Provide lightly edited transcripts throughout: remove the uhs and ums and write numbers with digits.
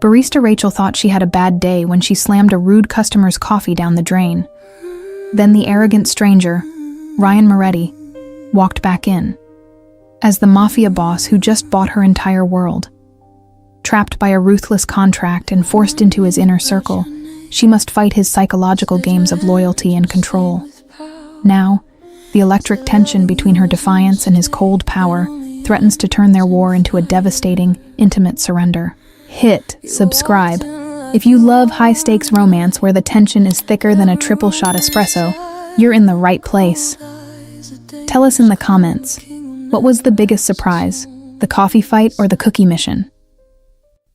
Barista Rachel thought she had a bad day when she slammed a rude customer's coffee down the drain. Then the arrogant stranger, Ryan Moretti, walked back in, as the mafia boss who just bought her entire world. Trapped by a ruthless contract and forced into his inner circle, she must fight his psychological games of loyalty and control. Now, the electric tension between her defiance and his cold power threatens to turn their war into a devastating, intimate surrender. Hit subscribe if you love high-stakes romance where the tension is thicker than a triple-shot espresso. You're in the right place. Tell us in the comments, what was the biggest surprise, the coffee fight or the cookie mission?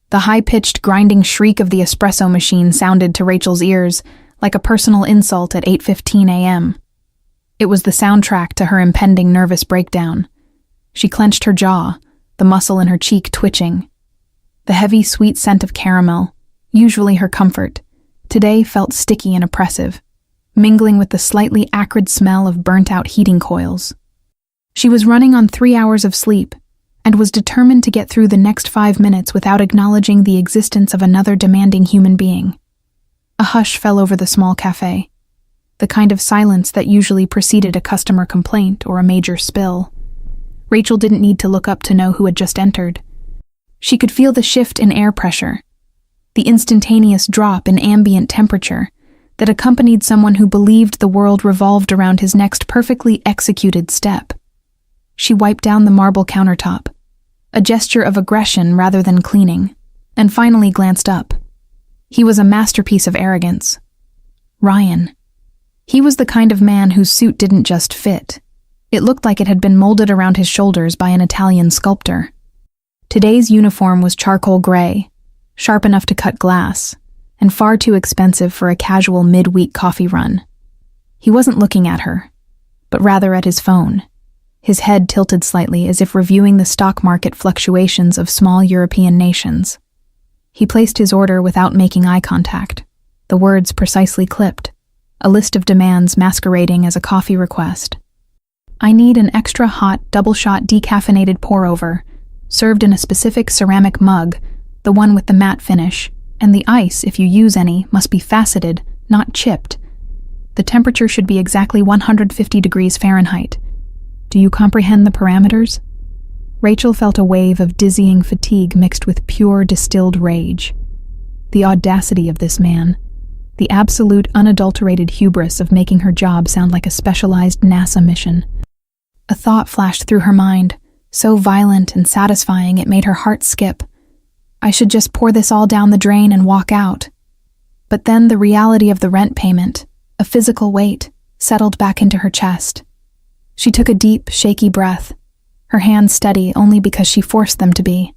The high-pitched, grinding shriek of the espresso machine sounded to Rachel's ears like a personal insult at 8:15 a.m. It was the soundtrack to her impending nervous breakdown. She clenched her jaw, the muscle in her cheek twitching. The heavy, sweet scent of caramel, usually her comfort, today felt sticky and oppressive, mingling with the slightly acrid smell of burnt-out heating coils. She was running on 3 hours of sleep and was determined to get through the next 5 minutes without acknowledging the existence of another demanding human being. A hush fell over the small cafe, the kind of silence that usually preceded a customer complaint or a major spill. Rachel didn't need to look up to know who had just entered. She could feel the shift in air pressure, the instantaneous drop in ambient temperature that accompanied someone who believed the world revolved around his next perfectly executed step. She wiped down the marble countertop, a gesture of aggression rather than cleaning, and finally glanced up. He was a masterpiece of arrogance. Ryan. He was the kind of man whose suit didn't just fit. It looked like it had been molded around his shoulders by an Italian sculptor. Today's uniform was charcoal gray, sharp enough to cut glass, and far too expensive for a casual mid-week coffee run. He wasn't looking at her, but rather at his phone, his head tilted slightly as if reviewing the stock market fluctuations of small European nations. He placed his order without making eye contact, the words precisely clipped, a list of demands masquerading as a coffee request. I need an extra hot, double-shot decaffeinated pour-over, served in a specific ceramic mug, the one with the matte finish, and the ice, if you use any, must be faceted, not chipped. The temperature should be exactly 150 degrees Fahrenheit. Do you comprehend the parameters? Rachel felt a wave of dizzying fatigue mixed with pure distilled rage. The audacity of this man, the absolute unadulterated hubris of making her job sound like a specialized NASA mission. A thought flashed through her mind, so violent and satisfying it made her heart skip. I should just pour this all down the drain and walk out. But then the reality of the rent payment, a physical weight, settled back into her chest. She took a deep, shaky breath, her hands steady only because she forced them to be.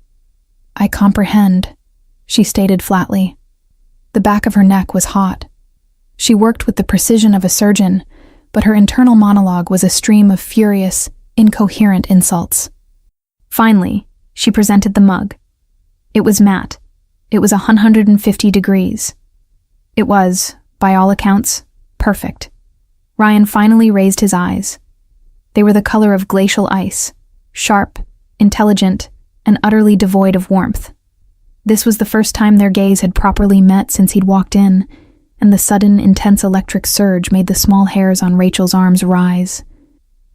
I comprehend, she stated flatly. The back of her neck was hot. She worked with the precision of a surgeon, but her internal monologue was a stream of furious, incoherent insults. Finally, she presented the mug. It was matte. It was 150 degrees. It was, by all accounts, perfect. Ryan finally raised his eyes. They were the color of glacial ice, sharp, intelligent, and utterly devoid of warmth. This was the first time their gaze had properly met since he'd walked in, and the sudden, intense electric surge made the small hairs on Rachel's arms rise.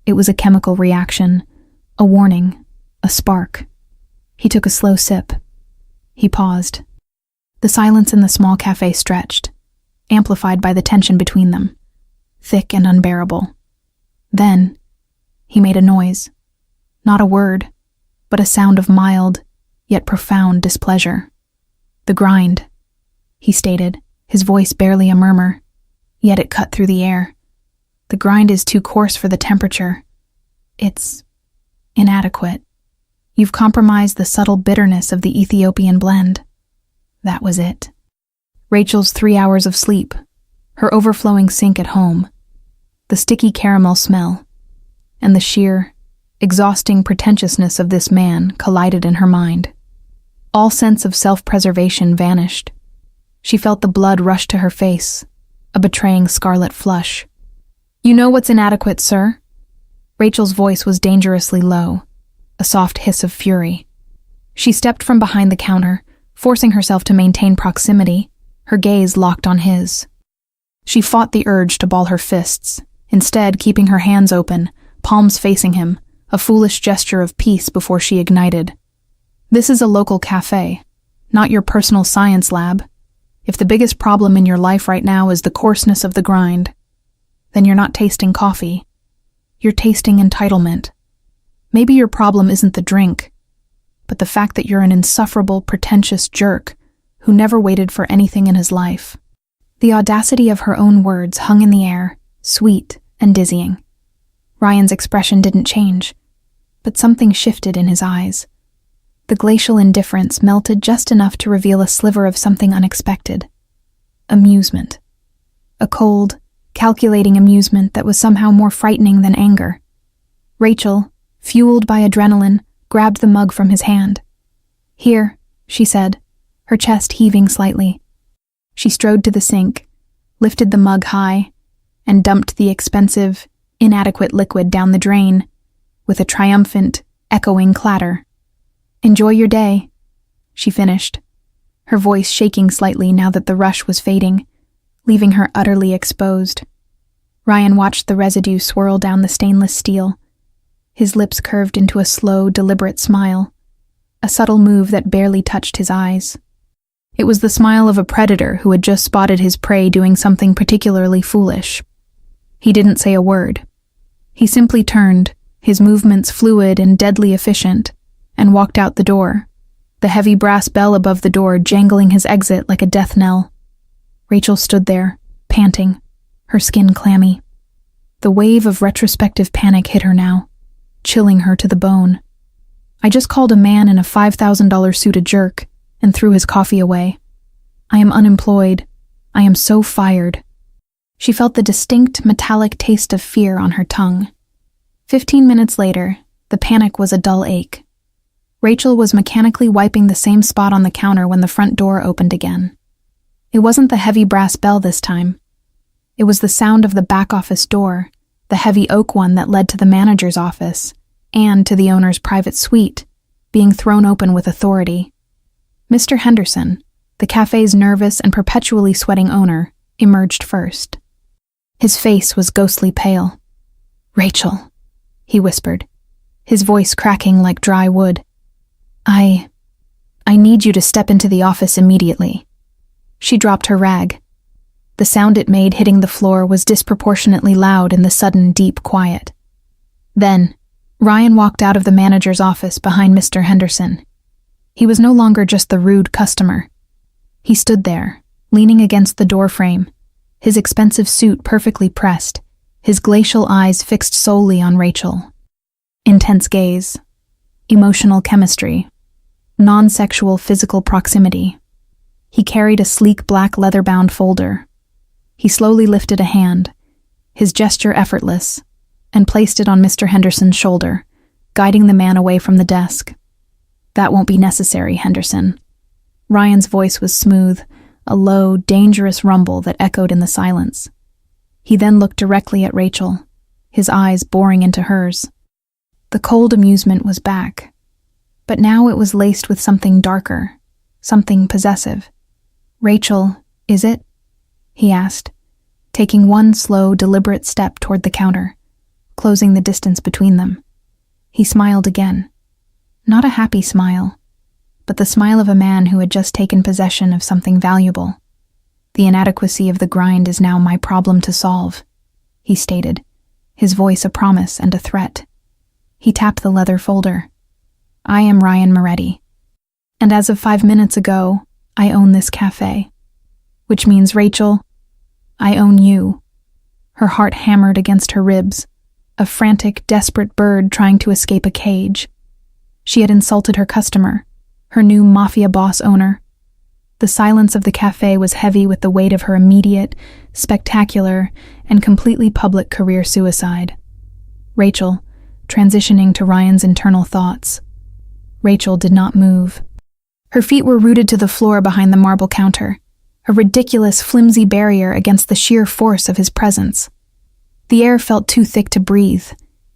It was a chemical reaction, a warning, a spark. He took a slow sip. He paused. The silence in the small cafe stretched, amplified by the tension between them, thick and unbearable. Then, he made a noise. Not a word, but a sound of mild, yet profound displeasure. The grind, he stated, his voice barely a murmur, yet it cut through the air. The grind is too coarse for the temperature. It's inadequate. You've compromised the subtle bitterness of the Ethiopian blend. That was it. Rachel's 3 hours of sleep, her overflowing sink at home, the sticky caramel smell, and the sheer, exhausting pretentiousness of this man collided in her mind. All sense of self-preservation vanished. She felt the blood rush to her face, a betraying scarlet flush. You know what's inadequate, sir? Rachel's voice was dangerously low, a soft hiss of fury. She stepped from behind the counter, Forcing herself to maintain proximity, her gaze locked on his. She fought the urge to ball her fists, instead keeping her hands open, palms facing him, a foolish gesture of peace before she ignited. This is a local cafe, not your personal science lab. If the biggest problem in your life right now is the coarseness of the grind, then you're not tasting coffee. You're tasting entitlement. Maybe your problem isn't the drink, but the fact that you're an insufferable, pretentious jerk who never waited for anything in his life. The audacity of her own words hung in the air, sweet and dizzying. Ryan's expression didn't change, but something shifted in his eyes. The glacial indifference melted just enough to reveal a sliver of something unexpected. Amusement. A cold, calculating amusement that was somehow more frightening than anger. Rachel, fueled by adrenaline, grabbed the mug from his hand. "Here," she said, her chest heaving slightly. She strode to the sink, lifted the mug high, and dumped the expensive, inadequate liquid down the drain with a triumphant, echoing clatter. "Enjoy your day," she finished, her voice shaking slightly now that the rush was fading, leaving her utterly exposed. Ryan watched the residue swirl down the stainless steel. His lips curved into a slow, deliberate smile, a subtle move that barely touched his eyes. It was the smile of a predator who had just spotted his prey doing something particularly foolish. He didn't say a word. He simply turned, his movements fluid and deadly efficient, and walked out the door, the heavy brass bell above the door jangling his exit like a death knell. Rachel stood there, panting, her skin clammy. The wave of retrospective panic hit her now, chilling her to the bone. I just called a man in a $5,000 suit a jerk and threw his coffee away. I am unemployed. I am so fired. She felt the distinct metallic taste of fear on her tongue. 15 minutes later, the panic was a dull ache. Rachel was mechanically wiping the same spot on the counter when the front door opened again. It wasn't the heavy brass bell this time. It was the sound of the back office door, the heavy oak one that led to the manager's office, and to the owner's private suite, being thrown open with authority. Mr. Henderson, the cafe's nervous and perpetually sweating owner, emerged first. His face was ghostly pale. "Rachel," he whispered, his voice cracking like dry wood. I need you to step into the office immediately." She dropped her rag. The sound it made hitting the floor was disproportionately loud in the sudden, deep quiet. Then, Ryan walked out of the manager's office behind Mr. Henderson. He was no longer just the rude customer. He stood there, leaning against the doorframe, his expensive suit perfectly pressed, his glacial eyes fixed solely on Rachel. Intense gaze, emotional chemistry, non-sexual physical proximity. He carried a sleek black leather-bound folder. He slowly lifted a hand, his gesture effortless, and placed it on Mr. Henderson's shoulder, guiding the man away from the desk. "That won't be necessary, Henderson." Ryan's voice was smooth, a low, dangerous rumble that echoed in the silence. He then looked directly at Rachel, his eyes boring into hers. The cold amusement was back, but now it was laced with something darker, something possessive. "Rachel, is it?" he asked, taking one slow, deliberate step toward the counter, closing the distance between them. He smiled again. Not a happy smile, but the smile of a man who had just taken possession of something valuable. "The inadequacy of the grind is now my problem to solve," he stated, his voice a promise and a threat. He tapped the leather folder. "I am Ryan Moretti, and as of 5 minutes ago, I own this cafe. Which means, Rachel, I own you." Her heart hammered against her ribs, a frantic, desperate bird trying to escape a cage. She had insulted her customer, her new mafia boss owner. The silence of the cafe was heavy with the weight of her immediate, spectacular, and completely public career suicide. Rachel, transitioning to Ryan's internal thoughts. Rachel did not move. Her feet were rooted to the floor behind the marble counter, a ridiculous, flimsy barrier against the sheer force of his presence. The air felt too thick to breathe.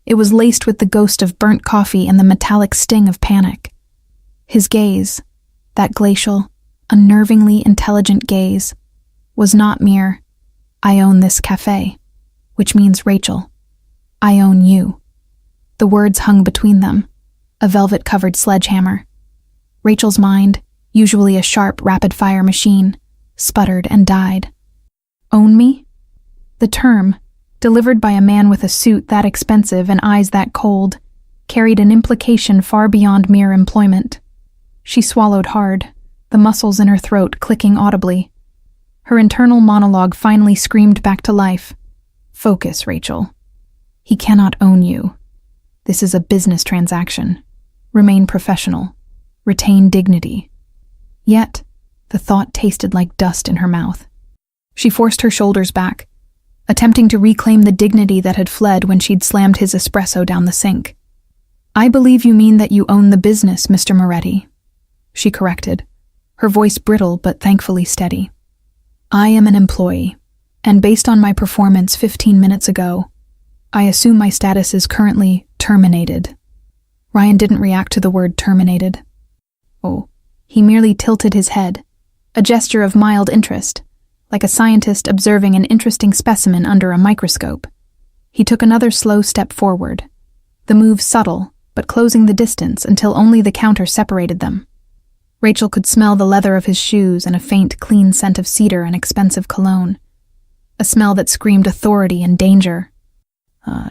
It was laced with the ghost of burnt coffee and the metallic sting of panic. His gaze, that glacial, unnervingly intelligent gaze was not mere, "I own this cafe," which means Rachel, I own you. The words hung between them, a velvet-covered sledgehammer. Rachel's mind, usually a sharp, rapid-fire machine, sputtered and died. Own me? The term, delivered by a man with a suit that expensive and eyes that cold, carried an implication far beyond mere employment. She swallowed hard, the muscles in her throat clicking audibly. Her internal monologue finally screamed back to life. Focus, Rachel. He cannot own you. This is a business transaction. Remain professional. Retain dignity. Yet, the thought tasted like dust in her mouth. She forced her shoulders back, attempting to reclaim the dignity that had fled when she'd slammed his espresso down the sink. I believe you mean that you own the business, Mr. Moretti, she corrected, her voice brittle but thankfully steady. I am an employee, and based on my performance 15 minutes ago, I assume my status is currently terminated. Ryan didn't react to the word terminated. Oh, he merely tilted his head, a gesture of mild interest, like a scientist observing an interesting specimen under a microscope. He took another slow step forward, the move subtle, but closing the distance until only the counter separated them. Rachel could smell the leather of his shoes and a faint, clean scent of cedar and expensive cologne, a smell that screamed authority and danger.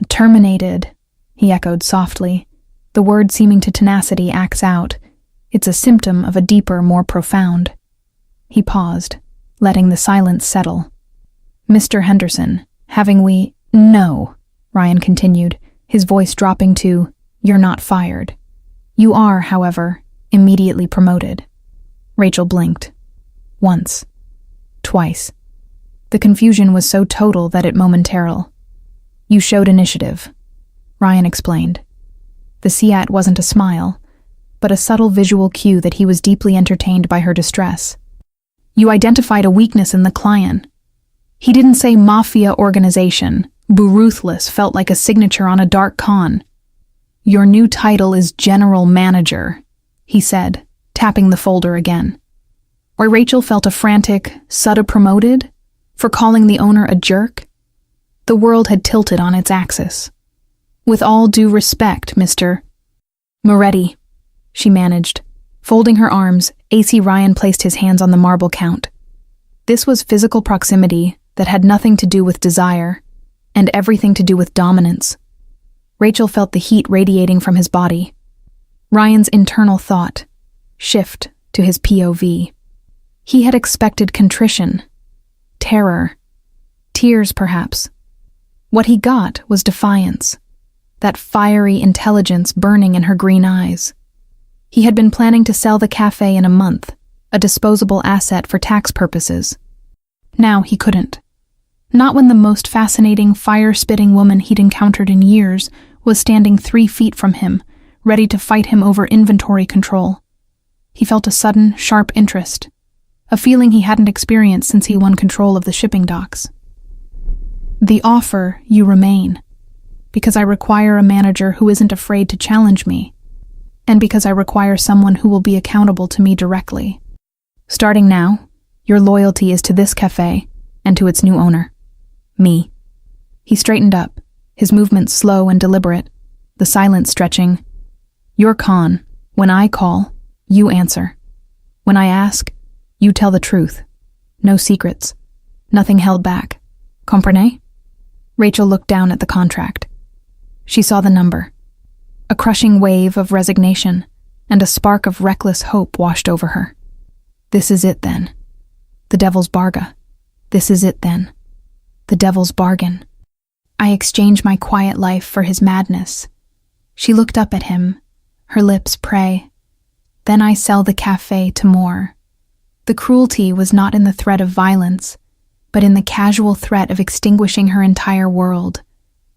Terminated, he echoed softly, the word seeming to tenacity acts out. It's a symptom of a deeper, more profound. He paused, letting the silence settle. Mr. Henderson, No, Ryan continued, his voice dropping to, you're not fired. You are, however, immediately promoted. Rachel blinked. Once. Twice. The confusion was so total that it momentarily. You showed initiative, Ryan explained. The Seat wasn't a smile, but a subtle visual cue that he was deeply entertained by her distress. You identified a weakness in the client. He didn't say mafia organization. Ruthless felt like a signature on a dark con. Your new title is General Manager, he said, tapping the folder again. Where Rachel felt a frantic, "Sutta promoted?" for calling the owner a jerk. The world had tilted on its axis. With all due respect, Mr. Moretti, she managed. Folding her arms, AC Ryan placed his hands on the marble count. This was physical proximity that had nothing to do with desire, and everything to do with dominance. Rachel felt the heat radiating from his body. Ryan's internal thought, shift to his POV. He had expected contrition, terror, tears perhaps. What he got was defiance, that fiery intelligence burning in her green eyes. He had been planning to sell the cafe in a month, a disposable asset for tax purposes. Now he couldn't. Not when the most fascinating, fire-spitting woman he'd encountered in years was standing 3 feet from him, ready to fight him over inventory control. He felt a sudden, sharp interest, a feeling he hadn't experienced since he won control of the shipping docks. The offer, you remain, because I require a manager who isn't afraid to challenge me, and because I require someone who will be accountable to me directly. Starting now, your loyalty is to this cafe and to its new owner, me. He straightened up, his movements slow and deliberate, the silence stretching. You're Khan. When I call, you answer. When I ask, you tell the truth. No secrets. Nothing held back. Comprenez? Rachel looked down at the contract. She saw the number. A crushing wave of resignation and a spark of reckless hope washed over her. This is it then. The devil's bargain. This is it then. The devil's bargain. I exchange my quiet life for his madness. She looked up at him, her lips pray. Then I sell the cafe to more. The cruelty was not in the threat of violence, but in the casual threat of extinguishing her entire world,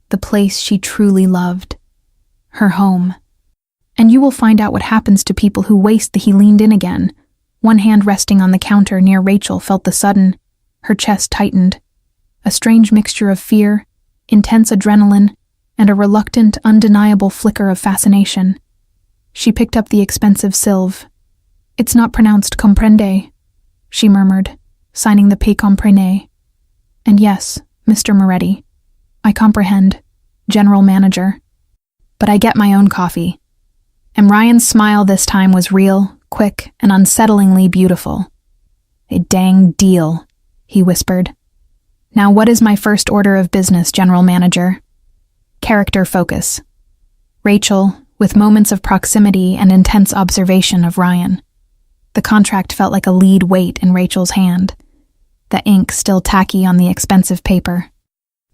the place she truly loved, her home. And you will find out what happens to people who waste the. He leaned in again, one hand resting on the counter near Rachel, felt the sudden, her chest tightened, a strange mixture of fear, intense adrenaline, and a reluctant, undeniable flicker of fascination. She picked up the expensive Sylve. It's not pronounced comprende, she murmured, signing the paix comprenez. And yes, Mr. Moretti, I comprehend, General Manager. But I get my own coffee. And Ryan's smile this time was real, quick, and unsettlingly beautiful. A dang deal, he whispered. Now what is my first order of business, General Manager? Character focus. Rachel, with moments of proximity and intense observation of Ryan. The contract felt like a lead weight in Rachel's hand, the ink still tacky on the expensive paper.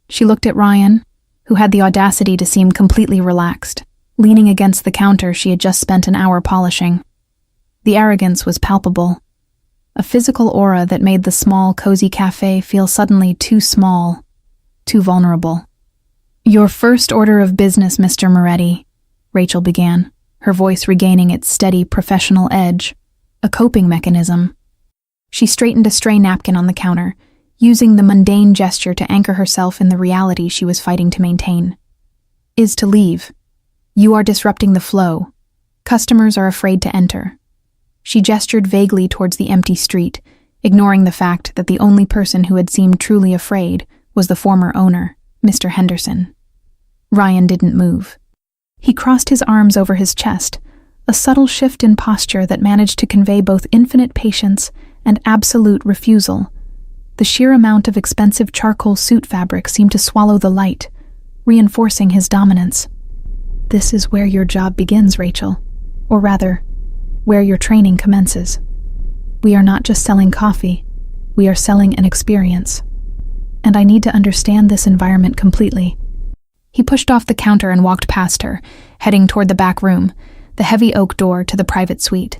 She looked at Ryan, who had the audacity to seem completely relaxed, leaning against the counter she had just spent an hour polishing. The arrogance was palpable, a physical aura that made the small, cozy cafe feel suddenly too small, too vulnerable. Your first order of business, Mr. Moretti, Rachel began, her voice regaining its steady professional edge, a coping mechanism. She straightened a stray napkin on the counter, using the mundane gesture to anchor herself in the reality she was fighting to maintain. Is to leave. You are disrupting the flow. Customers are afraid to enter. She gestured vaguely towards the empty street, ignoring the fact that the only person who had seemed truly afraid was the former owner, Mr. Henderson. Ryan didn't move. He crossed his arms over his chest, a subtle shift in posture that managed to convey both infinite patience and absolute refusal. The sheer amount of expensive charcoal suit fabric seemed to swallow the light, reinforcing his dominance. This is where your job begins, Rachel. Or rather, where your training commences. We are not just selling coffee, we are selling an experience. And I need to understand this environment completely. He pushed off the counter and walked past her, heading toward the back room, the heavy oak door to the private suite.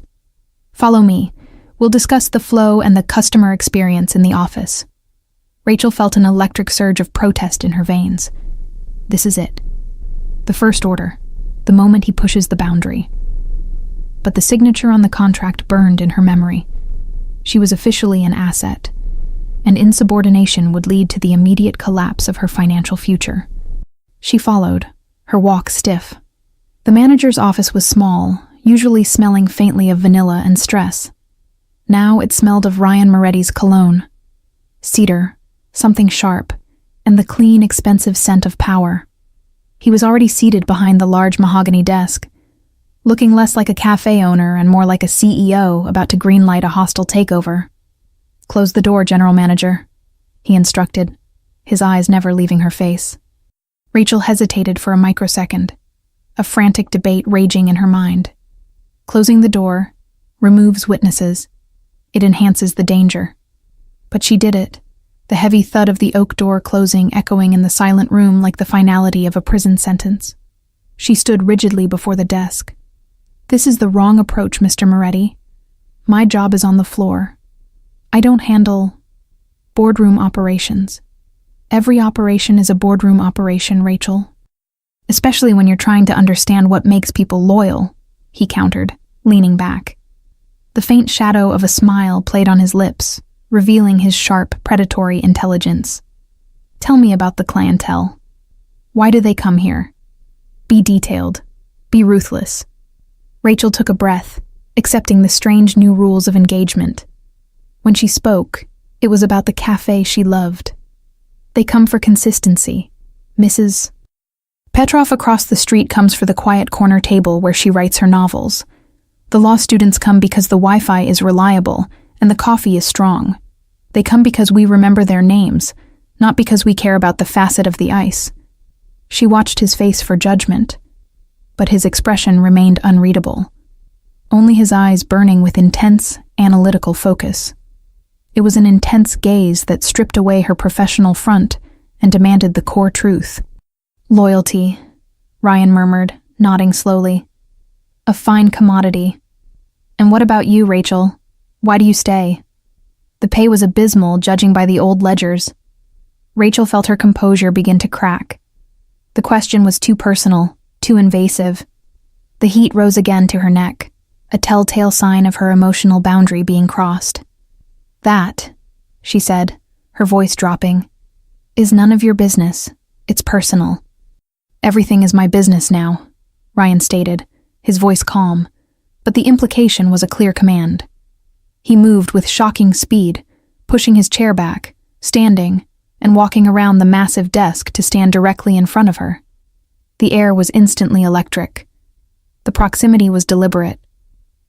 Follow me. We'll discuss the flow and the customer experience in the office. Rachel felt an electric surge of protest in her veins. This is it. The first order, the moment he pushes the boundary. But the signature on the contract burned in her memory. She was officially an asset, and insubordination would lead to the immediate collapse of her financial future. She followed, her walk stiff. The manager's office was small, usually smelling faintly of vanilla and stress. Now it smelled of Ryan Moretti's cologne. Cedar, something sharp, and the clean, expensive scent of power. He was already seated behind the large mahogany desk, looking less like a cafe owner and more like a CEO about to greenlight a hostile takeover. Close the door, General Manager, he instructed, his eyes never leaving her face. Rachel hesitated for a microsecond, a frantic debate raging in her mind. Closing the door removes witnesses. It enhances the danger. But she did it, the heavy thud of the oak door closing echoing in the silent room like the finality of a prison sentence. She stood rigidly before the desk. This is the wrong approach, Mr. Moretti. My job is on the floor. I don't handle boardroom operations. Every operation is a boardroom operation, Rachel. Especially when you're trying to understand what makes people loyal, he countered, leaning back. The faint shadow of a smile played on his lips, revealing his sharp, predatory intelligence. Tell me about the clientele. Why do they come here? Be detailed. Be ruthless. Rachel took a breath, accepting the strange new rules of engagement. When she spoke, it was about the cafe she loved. They come for consistency. Mrs. Petrov across the street comes for the quiet corner table where she writes her novels. The law students come because the Wi-Fi is reliable and the coffee is strong. They come because we remember their names, not because we care about the facet of the ice. She watched his face for judgment, but his expression remained unreadable, only his eyes burning with intense, analytical focus. It was an intense gaze that stripped away her professional front and demanded the core truth. Loyalty, Ryan murmured, nodding slowly. A fine commodity. And what about you, Rachel? Why do you stay? The pay was abysmal, judging by the old ledgers. Rachel felt her composure begin to crack. The question was too personal, too invasive. The heat rose again to her neck, a telltale sign of her emotional boundary being crossed. That, she said, her voice dropping, is none of your business. It's personal. Everything is my business now, Ryan stated, his voice calm, but the implication was a clear command. He moved with shocking speed, pushing his chair back, standing, and walking around the massive desk to stand directly in front of her. The air was instantly electric. The proximity was deliberate,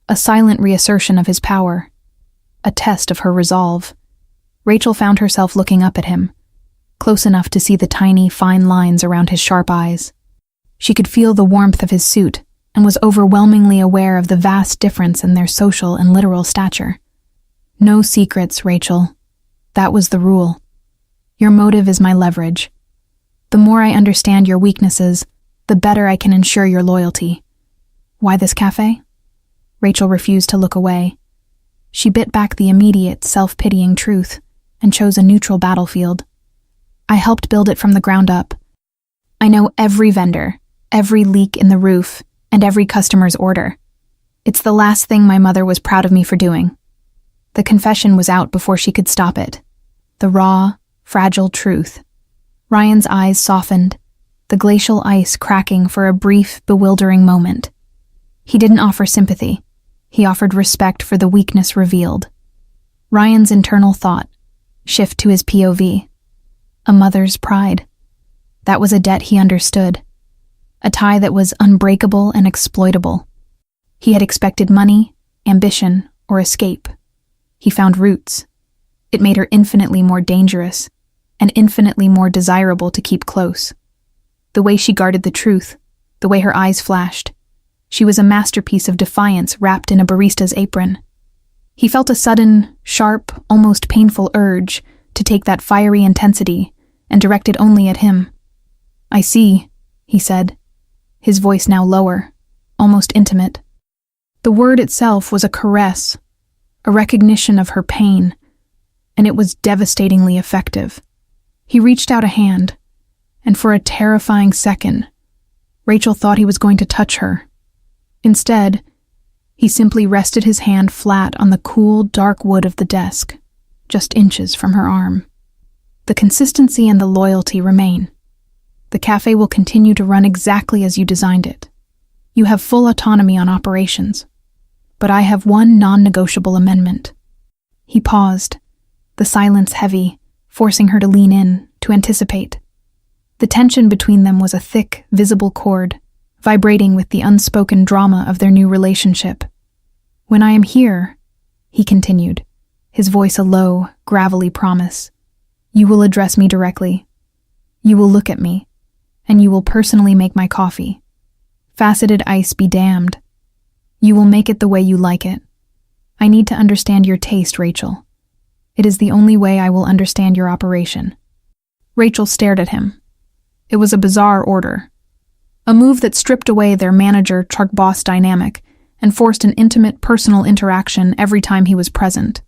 a silent reassertion of his power, a test of her resolve. Rachel found herself looking up at him, close enough to see the tiny, fine lines around his sharp eyes. She could feel the warmth of his suit and was overwhelmingly aware of the vast difference in their social and literal stature. No secrets, Rachel. That was the rule. Your motive is my leverage. The more I understand your weaknesses, the better I can ensure your loyalty. Why this cafe? Rachel refused to look away. She bit back the immediate, self-pitying truth and chose a neutral battlefield. I helped build it from the ground up. I know every vendor, every leak in the roof, and every customer's order. It's the last thing my mother was proud of me for doing. The confession was out before she could stop it. The raw, fragile truth. Ryan's eyes softened, the glacial ice cracking for a brief, bewildering moment. He didn't offer sympathy. He offered respect for the weakness revealed. Ryan's internal thought, shift to his POV. A mother's pride. That was a debt he understood. A tie that was unbreakable and exploitable. He had expected money, ambition, or escape. He found roots. It made her infinitely more dangerous, and infinitely more desirable to keep close. The way she guarded the truth, the way her eyes flashed. She was a masterpiece of defiance wrapped in a barista's apron. He felt a sudden, sharp, almost painful urge to take that fiery intensity and direct it only at him. I see, he said, his voice now lower, almost intimate. The word itself was a caress, a recognition of her pain, and it was devastatingly effective. He reached out a hand, and for a terrifying second, Rachel thought he was going to touch her. Instead, he simply rested his hand flat on the cool, dark wood of the desk, just inches from her arm. The consistency and the loyalty remain. The cafe will continue to run exactly as you designed it. You have full autonomy on operations. But I have one non-negotiable amendment. He paused, the silence heavy, forcing her to lean in, to anticipate. The tension between them was a thick, visible cord, vibrating with the unspoken drama of their new relationship. When I am here, he continued, his voice a low, gravelly promise, you will address me directly. You will look at me, and you will personally make my coffee. Faceted ice be damned. You will make it the way you like it. I need to understand your taste, Rachel. It is the only way I will understand your operation. Rachel stared at him. It was a bizarre order. A move that stripped away their manager-truck-boss dynamic and forced an intimate, personal interaction every time he was present.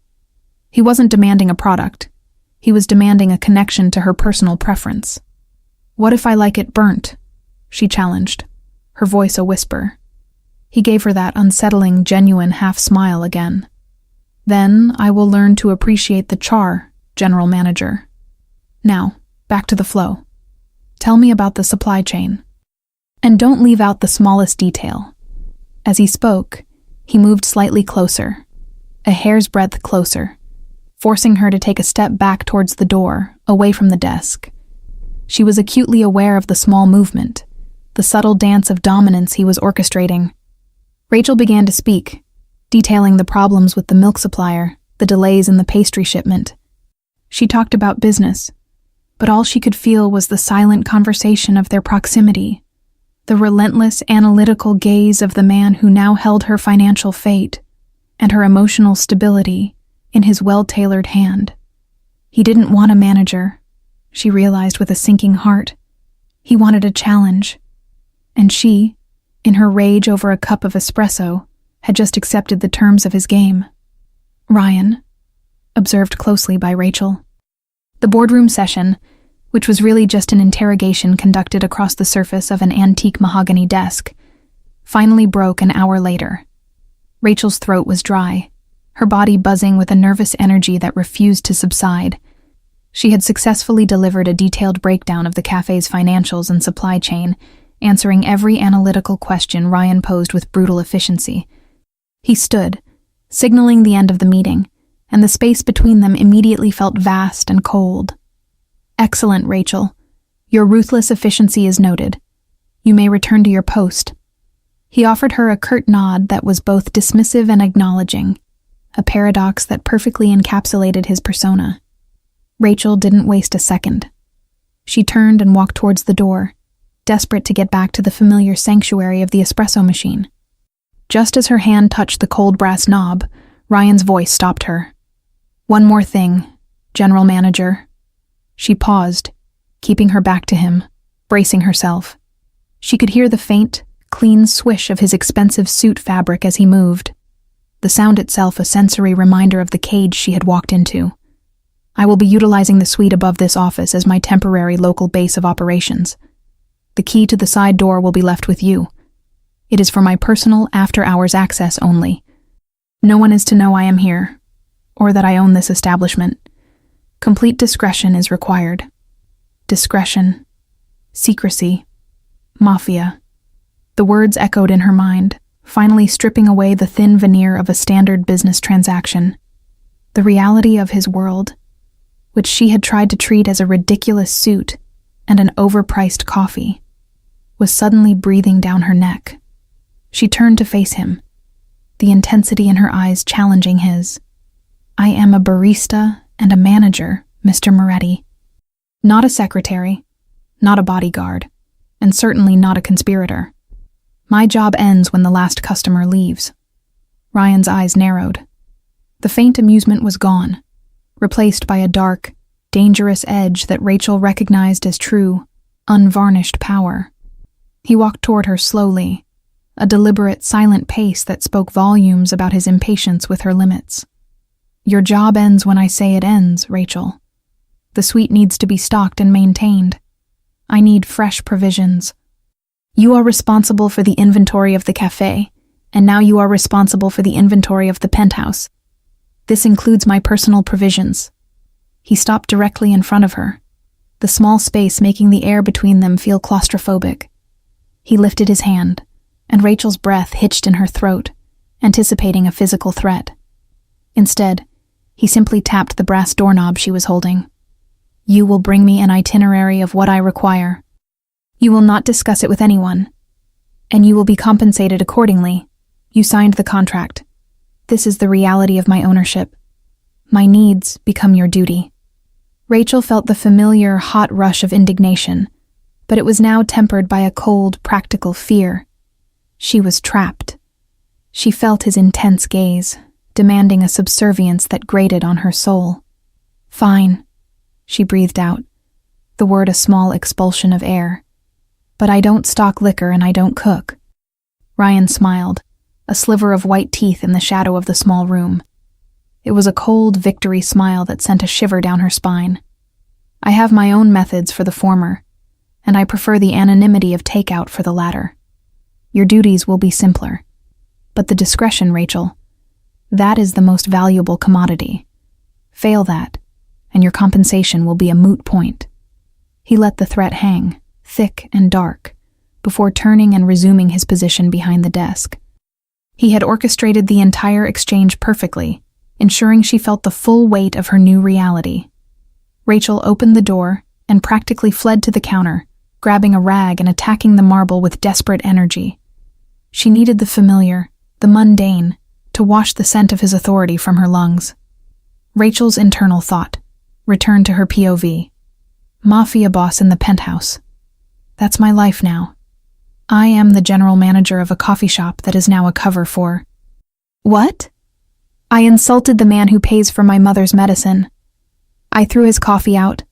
He wasn't demanding a product. He was demanding a connection to her personal preference. What if I like it burnt? She challenged, her voice a whisper. He gave her that unsettling, genuine half-smile again. Then I will learn to appreciate the char, General Manager. Now, back to the flow. Tell me about the supply chain. And don't leave out the smallest detail. As he spoke, he moved slightly closer, a hair's breadth closer, forcing her to take a step back towards the door, away from the desk. She was acutely aware of the small movement, the subtle dance of dominance he was orchestrating. Rachel began to speak, detailing the problems with the milk supplier, the delays in the pastry shipment. She talked about business, but all she could feel was the silent conversation of their proximity, the relentless, analytical gaze of the man who now held her financial fate and her emotional stability in his well-tailored hand. He didn't want a manager, she realized with a sinking heart. He wanted a challenge, and she, in her rage over a cup of espresso, had just accepted the terms of his game. Ryan, observed closely by Rachel. The boardroom session, which was really just an interrogation conducted across the surface of an antique mahogany desk, finally broke an hour later. Rachel's throat was dry, her body buzzing with a nervous energy that refused to subside. She had successfully delivered a detailed breakdown of the cafe's financials and supply chain, answering every analytical question Ryan posed with brutal efficiency. He stood, signaling the end of the meeting, and the space between them immediately felt vast and cold. "Excellent, Rachel. Your ruthless efficiency is noted. You may return to your post." He offered her a curt nod that was both dismissive and acknowledging, a paradox that perfectly encapsulated his persona. Rachel didn't waste a second. She turned and walked towards the door, desperate to get back to the familiar sanctuary of the espresso machine. Just as her hand touched the cold brass knob, Ryan's voice stopped her. "One more thing, General Manager." She paused, keeping her back to him, bracing herself. She could hear the faint, clean swish of his expensive suit fabric as he moved, the sound itself a sensory reminder of the cage she had walked into. "I will be utilizing the suite above this office as my temporary local base of operations. The key to the side door will be left with you. It is for my personal after-hours access only. No one is to know I am here, or that I own this establishment. Complete discretion is required." Discretion, secrecy, mafia. The words echoed in her mind, finally stripping away the thin veneer of a standard business transaction. The reality of his world, which she had tried to treat as a ridiculous suit and an overpriced coffee, was suddenly breathing down her neck. She turned to face him, the intensity in her eyes challenging his. "I am a barista and a manager, Mr. Moretti. Not a secretary, not a bodyguard, and certainly not a conspirator. My job ends when the last customer leaves." Ryan's eyes narrowed. The faint amusement was gone, replaced by a dark, dangerous edge that Rachel recognized as true, unvarnished power. He walked toward her slowly, a deliberate, silent pace that spoke volumes about his impatience with her limits. "Your job ends when I say it ends, Rachel. The suite needs to be stocked and maintained. I need fresh provisions. You are responsible for the inventory of the café, and now you are responsible for the inventory of the penthouse. This includes my personal provisions." He stopped directly in front of her, the small space making the air between them feel claustrophobic. He lifted his hand, and Rachel's breath hitched in her throat, anticipating a physical threat. Instead, he simply tapped the brass doorknob she was holding. "You will bring me an itinerary of what I require. You will not discuss it with anyone, and you will be compensated accordingly. You signed the contract. This is the reality of my ownership. My needs become your duty." Rachel felt the familiar, hot rush of indignation, but it was now tempered by a cold, practical fear. She was trapped. She felt his intense gaze, demanding a subservience that grated on her soul. "Fine," she breathed out, the word a small expulsion of air. "But I don't stock liquor and I don't cook." Ryan smiled, a sliver of white teeth in the shadow of the small room. It was a cold victory smile that sent a shiver down her spine. "I have my own methods for the former, and I prefer the anonymity of takeout for the latter. Your duties will be simpler. But the discretion, Rachel, that is the most valuable commodity. Fail that, and your compensation will be a moot point." He let the threat hang, thick and dark, before turning and resuming his position behind the desk. He had orchestrated the entire exchange perfectly, ensuring she felt the full weight of her new reality. Rachel opened the door and practically fled to the counter, grabbing a rag and attacking the marble with desperate energy. She needed the familiar, the mundane, to wash the scent of his authority from her lungs. Rachel's internal thought returned to her POV. Mafia boss in the penthouse. That's my life now. I am the general manager of a coffee shop that is now a cover for... What? I insulted the man who pays for my mother's medicine. I threw his coffee out.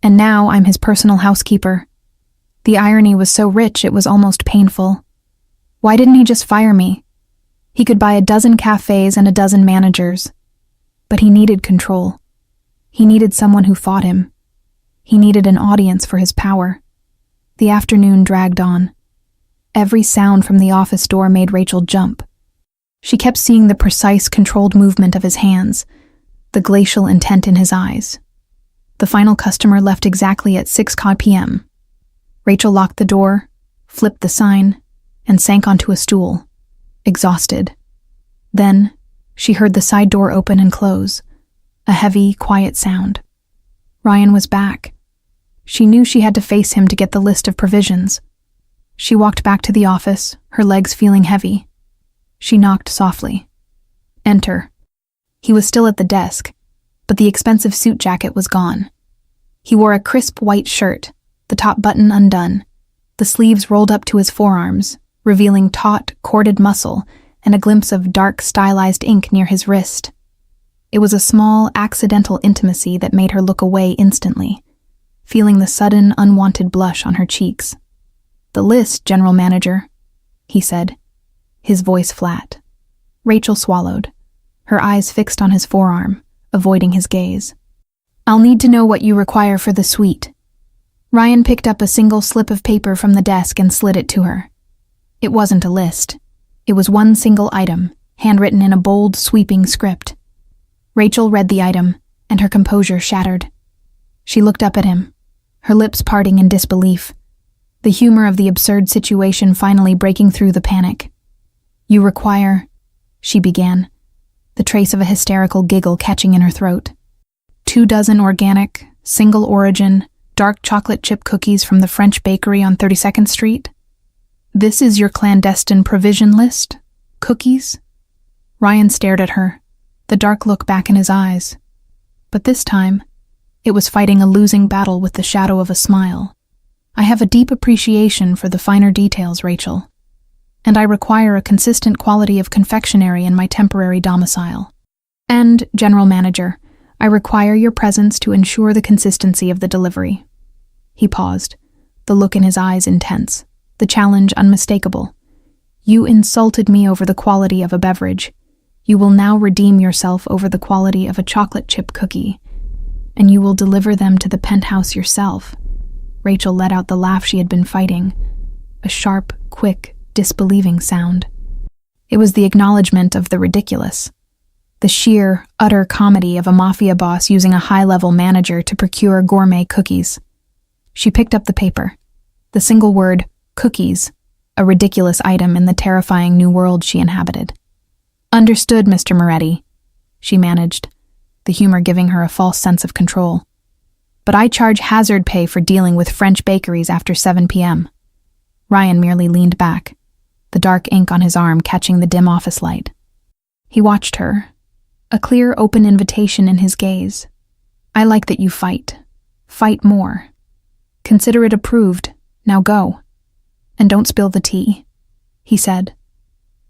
And now I'm his personal housekeeper. The irony was so rich it was almost painful. Why didn't he just fire me? He could buy a dozen cafes and a dozen managers. But he needed control. He needed someone who fought him. He needed an audience for his power. The afternoon dragged on. Every sound from the office door made Rachel jump. She kept seeing the precise, controlled movement of his hands, the glacial intent in his eyes. The final customer left exactly at 6 p.m. Rachel locked the door, flipped the sign, and sank onto a stool, exhausted. Then, She heard the side door open and close, a heavy, quiet sound. Ryan was back. She knew she had to face him to get the list of provisions. She walked back to the office, her legs feeling heavy. She knocked softly. Enter. He was still at the desk, but the expensive suit jacket was gone. He wore a crisp white shirt, the top button undone, the sleeves rolled up to his forearms, revealing taut, corded muscle and a glimpse of dark, stylized ink near his wrist. It was a small, accidental intimacy that made her look away instantly, feeling the sudden, unwanted blush on her cheeks. "The list, General Manager," he said, his voice flat. Rachel swallowed, her eyes fixed on his forearm, avoiding his gaze. "I'll need to know what you require for the suite." Ryan picked up a single slip of paper from the desk and slid it to her. It wasn't a list. It was one single item, handwritten in a bold, sweeping script. Rachel read the item, and her composure shattered. She looked up at him, her lips parting in disbelief, the humor of the absurd situation finally breaking through the panic. "You require," she began, the trace of a hysterical giggle catching in her throat. 24 organic, single-origin, dark chocolate chip cookies from the French bakery on 32nd Street? This is your clandestine provision list? Cookies?" Ryan stared at her, the dark look back in his eyes. But this time, it was fighting a losing battle with the shadow of a smile. "I have a deep appreciation for the finer details, Rachel, and I require a consistent quality of confectionery in my temporary domicile. And, General Manager, I require your presence to ensure the consistency of the delivery." He paused, the look in his eyes intense, the challenge unmistakable. "You insulted me over the quality of a beverage. You will now redeem yourself over the quality of a chocolate chip cookie, and you will deliver them to the penthouse yourself." Rachel let out the laugh she had been fighting, a sharp, quick, disbelieving sound. It was the acknowledgement of the ridiculous, the sheer, utter comedy of a mafia boss using a high-level manager to procure gourmet cookies. She picked up the paper. The single word, cookies, a ridiculous item in the terrifying new world she inhabited. "Understood, Mr. Moretti," she managed, the humor giving her a false sense of control. "But I charge hazard pay for dealing with French bakeries after 7 p.m. Ryan merely leaned back, the dark ink on his arm catching the dim office light. He watched her, a clear, open invitation in his gaze. "I like that you fight. Fight more. Consider it approved. Now go. And don't spill the tea," he said,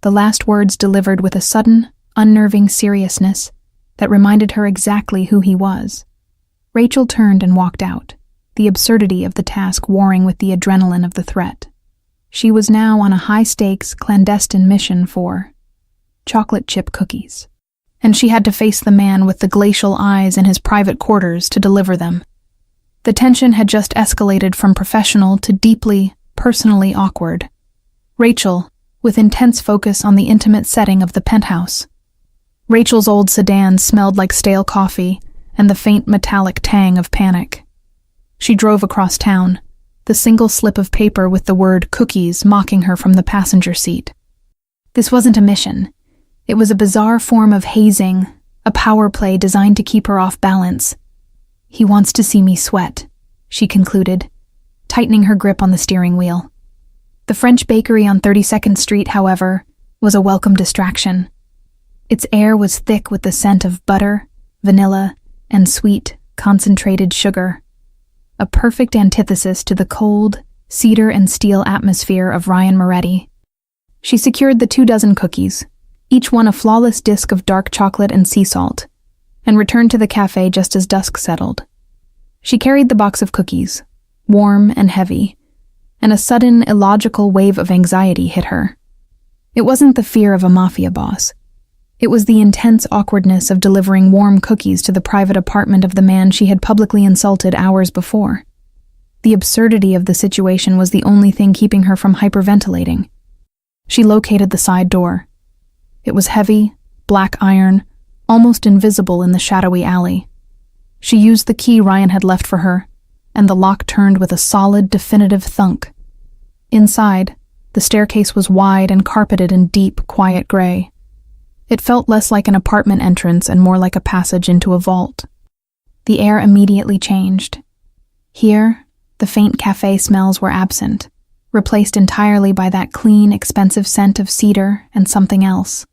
the last words delivered with a sudden, unnerving seriousness that reminded her exactly who he was. Rachel turned and walked out, the absurdity of the task warring with the adrenaline of the threat. She was now on a high-stakes, clandestine mission for chocolate chip cookies, and she had to face the man with the glacial eyes in his private quarters to deliver them. The tension had just escalated from professional to deeply, personally awkward. Rachel, with intense focus on the intimate setting of the penthouse. Rachel's old sedan smelled like stale coffee and the faint metallic tang of panic. She drove across town, the single slip of paper with the word cookies mocking her from the passenger seat. This wasn't a mission. It was a bizarre form of hazing, a power play designed to keep her off balance. "He wants to see me sweat," she concluded, tightening her grip on the steering wheel. The French bakery on 32nd Street, however, was a welcome distraction. Its air was thick with the scent of butter, vanilla, and sweet, concentrated sugar, a perfect antithesis to the cold, cedar and steel atmosphere of Ryan Moretti. She secured the 24 cookies, each one a flawless disk of dark chocolate and sea salt, and returned to the café just as dusk settled. She carried the box of cookies, warm and heavy, and a sudden, illogical wave of anxiety hit her. It wasn't the fear of a mafia boss. It was the intense awkwardness of delivering warm cookies to the private apartment of the man she had publicly insulted hours before. The absurdity of the situation was the only thing keeping her from hyperventilating. She located the side door. It was heavy, black iron, almost invisible in the shadowy alley. She used the key Ryan had left for her, and the lock turned with a solid, definitive thunk. Inside, the staircase was wide and carpeted in deep, quiet gray. It felt less like an apartment entrance and more like a passage into a vault. The air immediately changed. Here, the faint café smells were absent, replaced entirely by that clean, expensive scent of cedar and something else.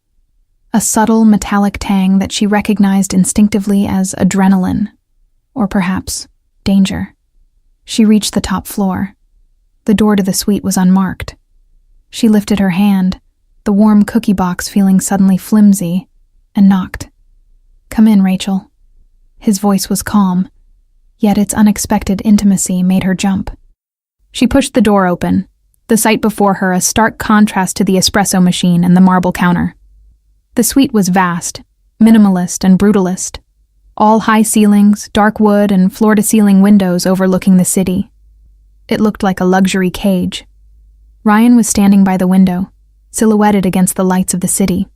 A subtle, metallic tang that she recognized instinctively as adrenaline, or perhaps danger. She reached the top floor. The door to the suite was unmarked. She lifted her hand, the warm cookie box feeling suddenly flimsy, and knocked. "Come in, Rachel." His voice was calm, yet its unexpected intimacy made her jump. She pushed the door open, the sight before her a stark contrast to the espresso machine and the marble counter. The suite was vast, minimalist and brutalist, all high ceilings, dark wood, and floor-to-ceiling windows overlooking the city. It looked like a luxury cage. Ryan was standing by the window, silhouetted against the lights of the city.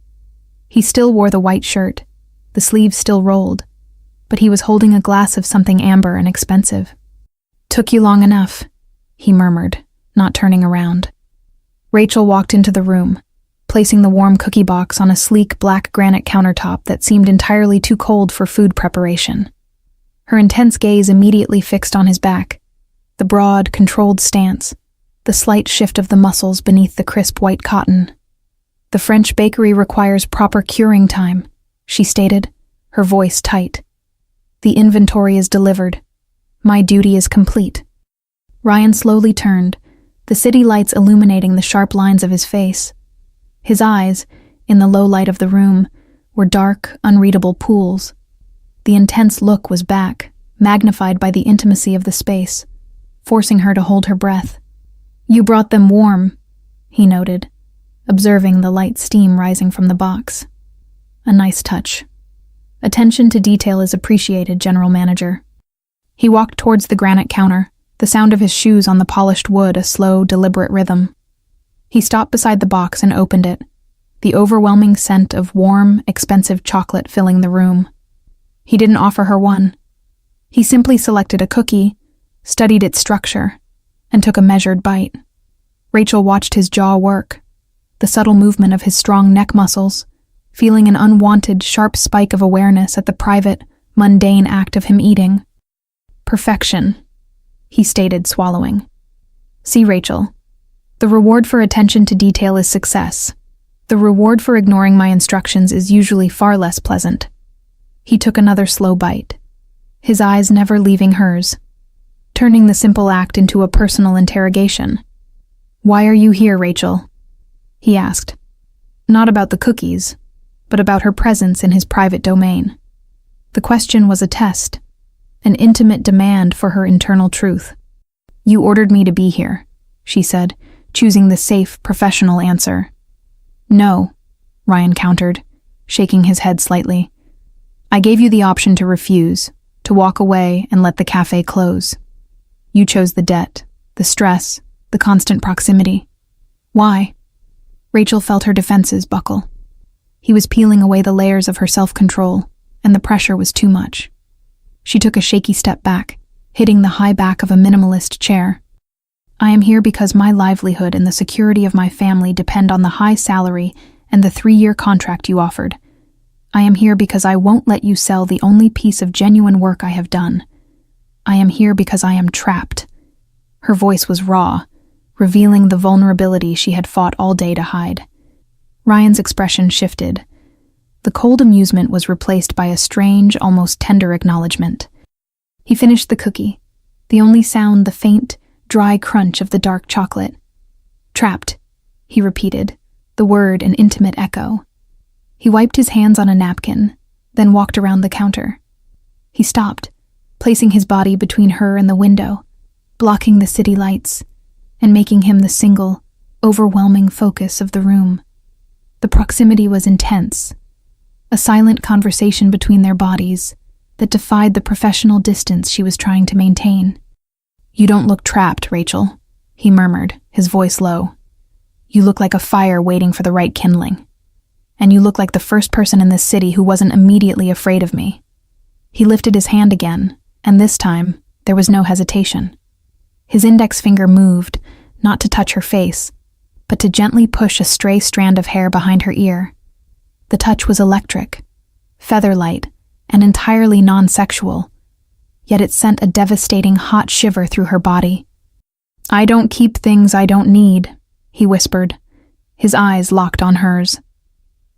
He still wore the white shirt, the sleeves still rolled, but he was holding a glass of something amber and expensive. "Took you long enough," he murmured, not turning around. Rachel walked into the room, placing the warm cookie box on a sleek black granite countertop that seemed entirely too cold for food preparation. Her intense gaze immediately fixed on his back, the broad, controlled stance, the slight shift of the muscles beneath the crisp white cotton. "The French bakery requires proper curing time," she stated, her voice tight. "The inventory is delivered. My duty is complete." Ryan slowly turned, the city lights illuminating the sharp lines of his face. His eyes, in the low light of the room, were dark, unreadable pools. The intense look was back, magnified by the intimacy of the space, forcing her to hold her breath. "You brought them warm," he noted, observing the light steam rising from the box. "A nice touch. Attention to detail is appreciated, General Manager." He walked towards the granite counter, the sound of his shoes on the polished wood a slow, deliberate rhythm. He stopped beside the box and opened it, the overwhelming scent of warm, expensive chocolate filling the room. He didn't offer her one. He simply selected a cookie, studied its structure, and took a measured bite. Rachel watched his jaw work, the subtle movement of his strong neck muscles, feeling an unwanted, sharp spike of awareness at the private, mundane act of him eating. "Perfection," he stated, swallowing. "See, Rachel, the reward for attention to detail is success. The reward for ignoring my instructions is usually far less pleasant." He took another slow bite, his eyes never leaving hers, turning the simple act into a personal interrogation. "Why are you here, Rachel?" he asked. Not about the cookies, but about her presence in his private domain. The question was a test, an intimate demand for her internal truth. "You ordered me to be here," she said, choosing the safe, professional answer. "No," Ryan countered, shaking his head slightly. "I gave you the option to refuse, to walk away and let the cafe close. You chose the debt, the stress, the constant proximity. Why?" Rachel felt her defenses buckle. He was peeling away the layers of her self-control, and the pressure was too much. She took a shaky step back, hitting the high back of a minimalist chair. "I am here because my livelihood and the security of my family depend on the high salary and the 3-year contract you offered. I am here because I won't let you sell the only piece of genuine work I have done. I am here because I am trapped." Her voice was raw, revealing the vulnerability she had fought all day to hide. Ryan's expression shifted. The cold amusement was replaced by a strange, almost tender acknowledgement. He finished the cookie, the only sound the faint, dry crunch of the dark chocolate. "Trapped," he repeated, the word an intimate echo. He wiped his hands on a napkin, then walked around the counter. He stopped, placing his body between her and the window, blocking the city lights, and making him the single, overwhelming focus of the room. The proximity was intense, a silent conversation between their bodies that defied the professional distance she was trying to maintain. "You don't look trapped, Rachel," he murmured, his voice low. "You look like a fire waiting for the right kindling. And you look like the first person in this city who wasn't immediately afraid of me." He lifted his hand again, and this time, there was no hesitation. His index finger moved, not to touch her face, but to gently push a stray strand of hair behind her ear. The touch was electric, feather-light, and entirely non-sexual, yet it sent a devastating hot shiver through her body. "I don't keep things I don't need," he whispered, his eyes locked on hers.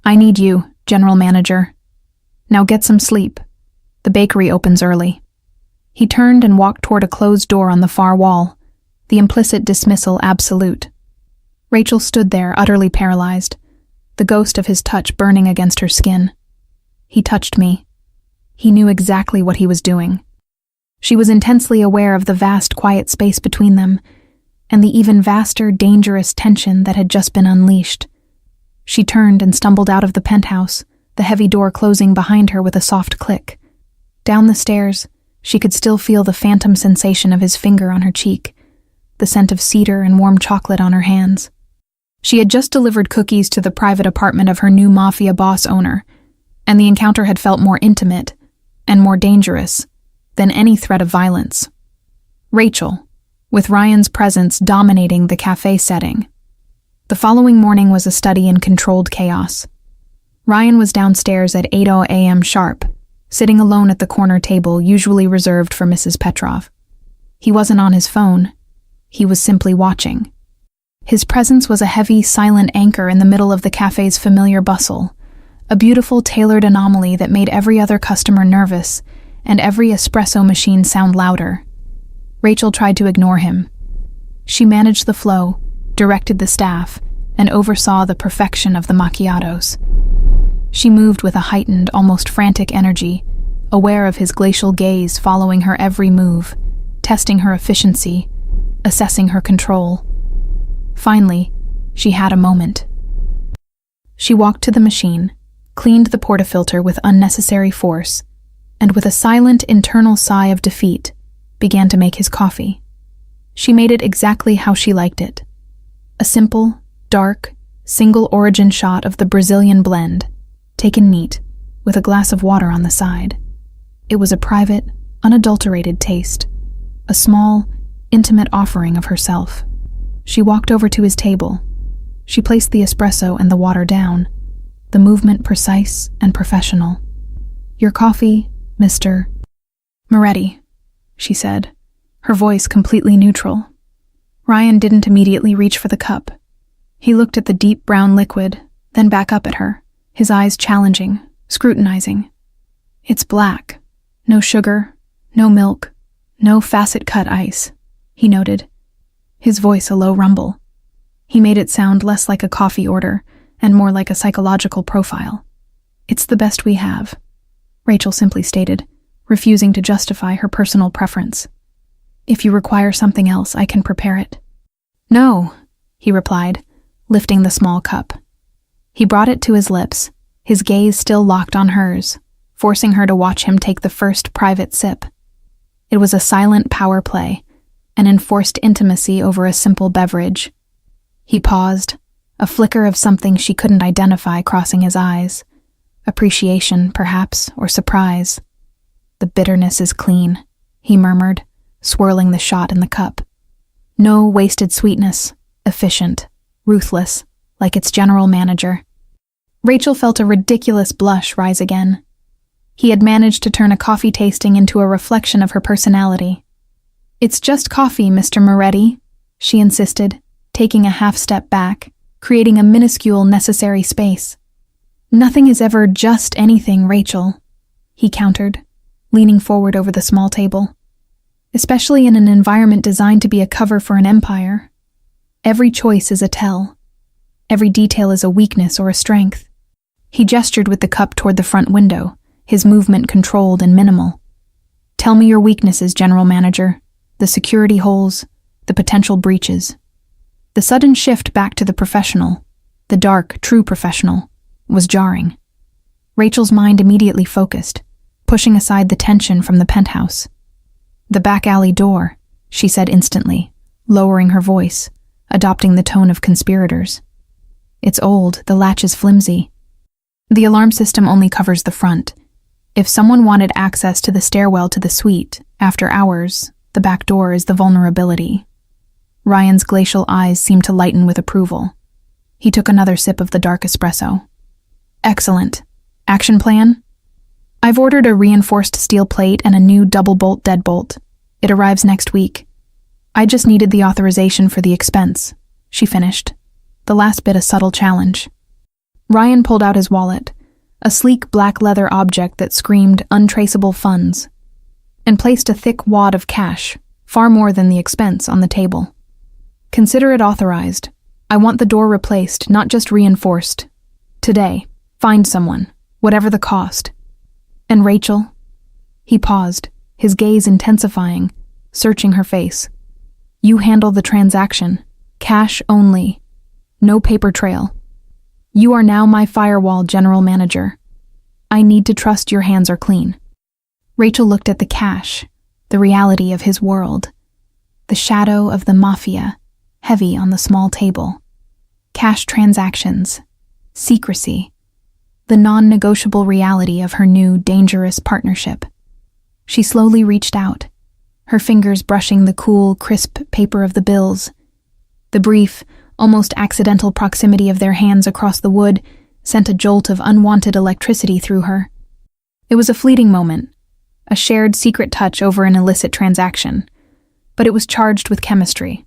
"I need you, General Manager. Now get some sleep. The bakery opens early." He turned and walked toward a closed door on the far wall, the implicit dismissal absolute. Rachel stood there, utterly paralyzed, the ghost of his touch burning against her skin. He touched me. He knew exactly what he was doing. She was intensely aware of the vast, quiet space between them, and the even vaster, dangerous tension that had just been unleashed. She turned and stumbled out of the penthouse, the heavy door closing behind her with a soft click. Down the stairs, she could still feel the phantom sensation of his finger on her cheek, the scent of cedar and warm chocolate on her hands. She had just delivered cookies to the private apartment of her new mafia boss owner, and the encounter had felt more intimate and more dangerous than any threat of violence. Rachel, with Ryan's presence dominating the cafe setting. The following morning was a study in controlled chaos. Ryan was downstairs at 8 a.m. sharp, sitting alone at the corner table usually reserved for Mrs. Petrov. He wasn't on his phone. He was simply watching. His presence was a heavy, silent anchor in the middle of the cafe's familiar bustle, a beautiful, tailored anomaly that made every other customer nervous and every espresso machine sound louder. Rachel tried to ignore him. She managed the flow, directed the staff, and oversaw the perfection of the macchiatos. She moved with a heightened, almost frantic energy, aware of his glacial gaze following her every move, testing her efficiency, assessing her control. Finally, she had a moment. She walked to the machine, cleaned the portafilter with unnecessary force, and with a silent internal sigh of defeat, began to make his coffee. She made it exactly how she liked it. A simple, dark, single-origin shot of the Brazilian blend, taken neat, with a glass of water on the side. It was a private, unadulterated taste, a small, intimate offering of herself. She walked over to his table. She placed the espresso and the water down, the movement precise and professional. "Your coffee, Mr. Moretti," she said, her voice completely neutral. Ryan didn't immediately reach for the cup. He looked at the deep brown liquid, then back up at her, his eyes challenging, scrutinizing. "It's black. No sugar, no milk, no facet-cut ice," he noted, his voice a low rumble. He made it sound less like a coffee order and more like a psychological profile. "It's the best we have," Rachel simply stated, refusing to justify her personal preference. "If you require something else, I can prepare it." "No," he replied, lifting the small cup. He brought it to his lips, his gaze still locked on hers, forcing her to watch him take the first private sip. It was a silent power play, an enforced intimacy over a simple beverage. He paused, a flicker of something she couldn't identify crossing his eyes. Appreciation, perhaps, or surprise. "The bitterness is clean," he murmured, swirling the shot in the cup. "No wasted sweetness, efficient, ruthless, like its general manager." Rachel felt a ridiculous blush rise again. He had managed to turn a coffee tasting into a reflection of her personality. "It's just coffee, Mr. Moretti," she insisted, taking a half step back, creating a minuscule necessary space. "Nothing is ever just anything, Rachel," he countered, leaning forward over the small table. "Especially in an environment designed to be a cover for an empire. Every choice is a tell. Every detail is a weakness or a strength." He gestured with the cup toward the front window, his movement controlled and minimal. "Tell me your weaknesses, General Manager. The security holes, the potential breaches." The sudden shift back to the professional, the dark, true professional, was jarring. Rachel's mind immediately focused, pushing aside the tension from the penthouse. "The back alley door," she said instantly, lowering her voice, adopting the tone of conspirators. "It's old, the latch is flimsy. The alarm system only covers the front. If someone wanted access to the stairwell to the suite, after hours, the back door is the vulnerability." Ryan's glacial eyes seemed to lighten with approval. He took another sip of the dark espresso. Excellent. Action plan? I've ordered a reinforced steel plate and a new double-bolt deadbolt. It arrives next week. I just needed the authorization for the expense, she finished, the last bit a subtle challenge. Ryan pulled out his wallet, a sleek black leather object that screamed untraceable funds, and placed a thick wad of cash, far more than the expense, on the table. Consider it authorized. I want the door replaced, not just reinforced. Today, find someone, whatever the cost. And Rachel? He paused, his gaze intensifying, searching her face. You handle the transaction. Cash only. No paper trail. You are now my firewall general manager. I need to trust your hands are clean. Rachel looked at the cash, the reality of his world. The shadow of the mafia, heavy on the small table. Cash transactions. Secrecy. The non-negotiable reality of her new, dangerous partnership. She slowly reached out, her fingers brushing the cool, crisp paper of the bills. The brief, almost accidental proximity of their hands across the wood sent a jolt of unwanted electricity through her. It was a fleeting moment, a shared secret touch over an illicit transaction, but it was charged with chemistry.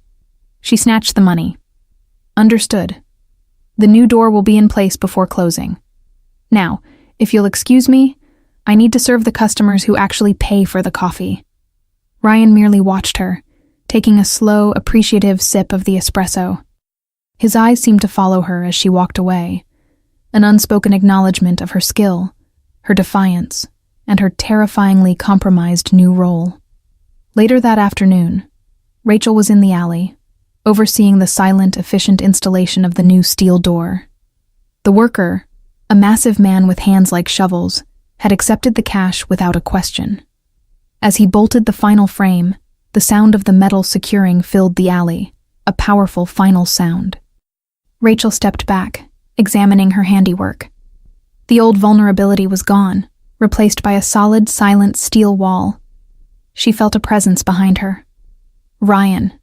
She snatched the money. Understood. The new door will be in place before closing. Now, if you'll excuse me, I need to serve the customers who actually pay for the coffee. Ryan merely watched her, taking a slow, appreciative sip of the espresso. His eyes seemed to follow her as she walked away, an unspoken acknowledgement of her skill, her defiance, and her terrifyingly compromised new role. Later that afternoon, Rachel was in the alley, overseeing the silent, efficient installation of the new steel door. The worker, a massive man with hands like shovels, had accepted the cash without a question. As he bolted the final frame, the sound of the metal securing filled the alley, a powerful final sound. Rachel stepped back, examining her handiwork. The old vulnerability was gone, replaced by a solid, silent steel wall. She felt a presence behind her. Ryan.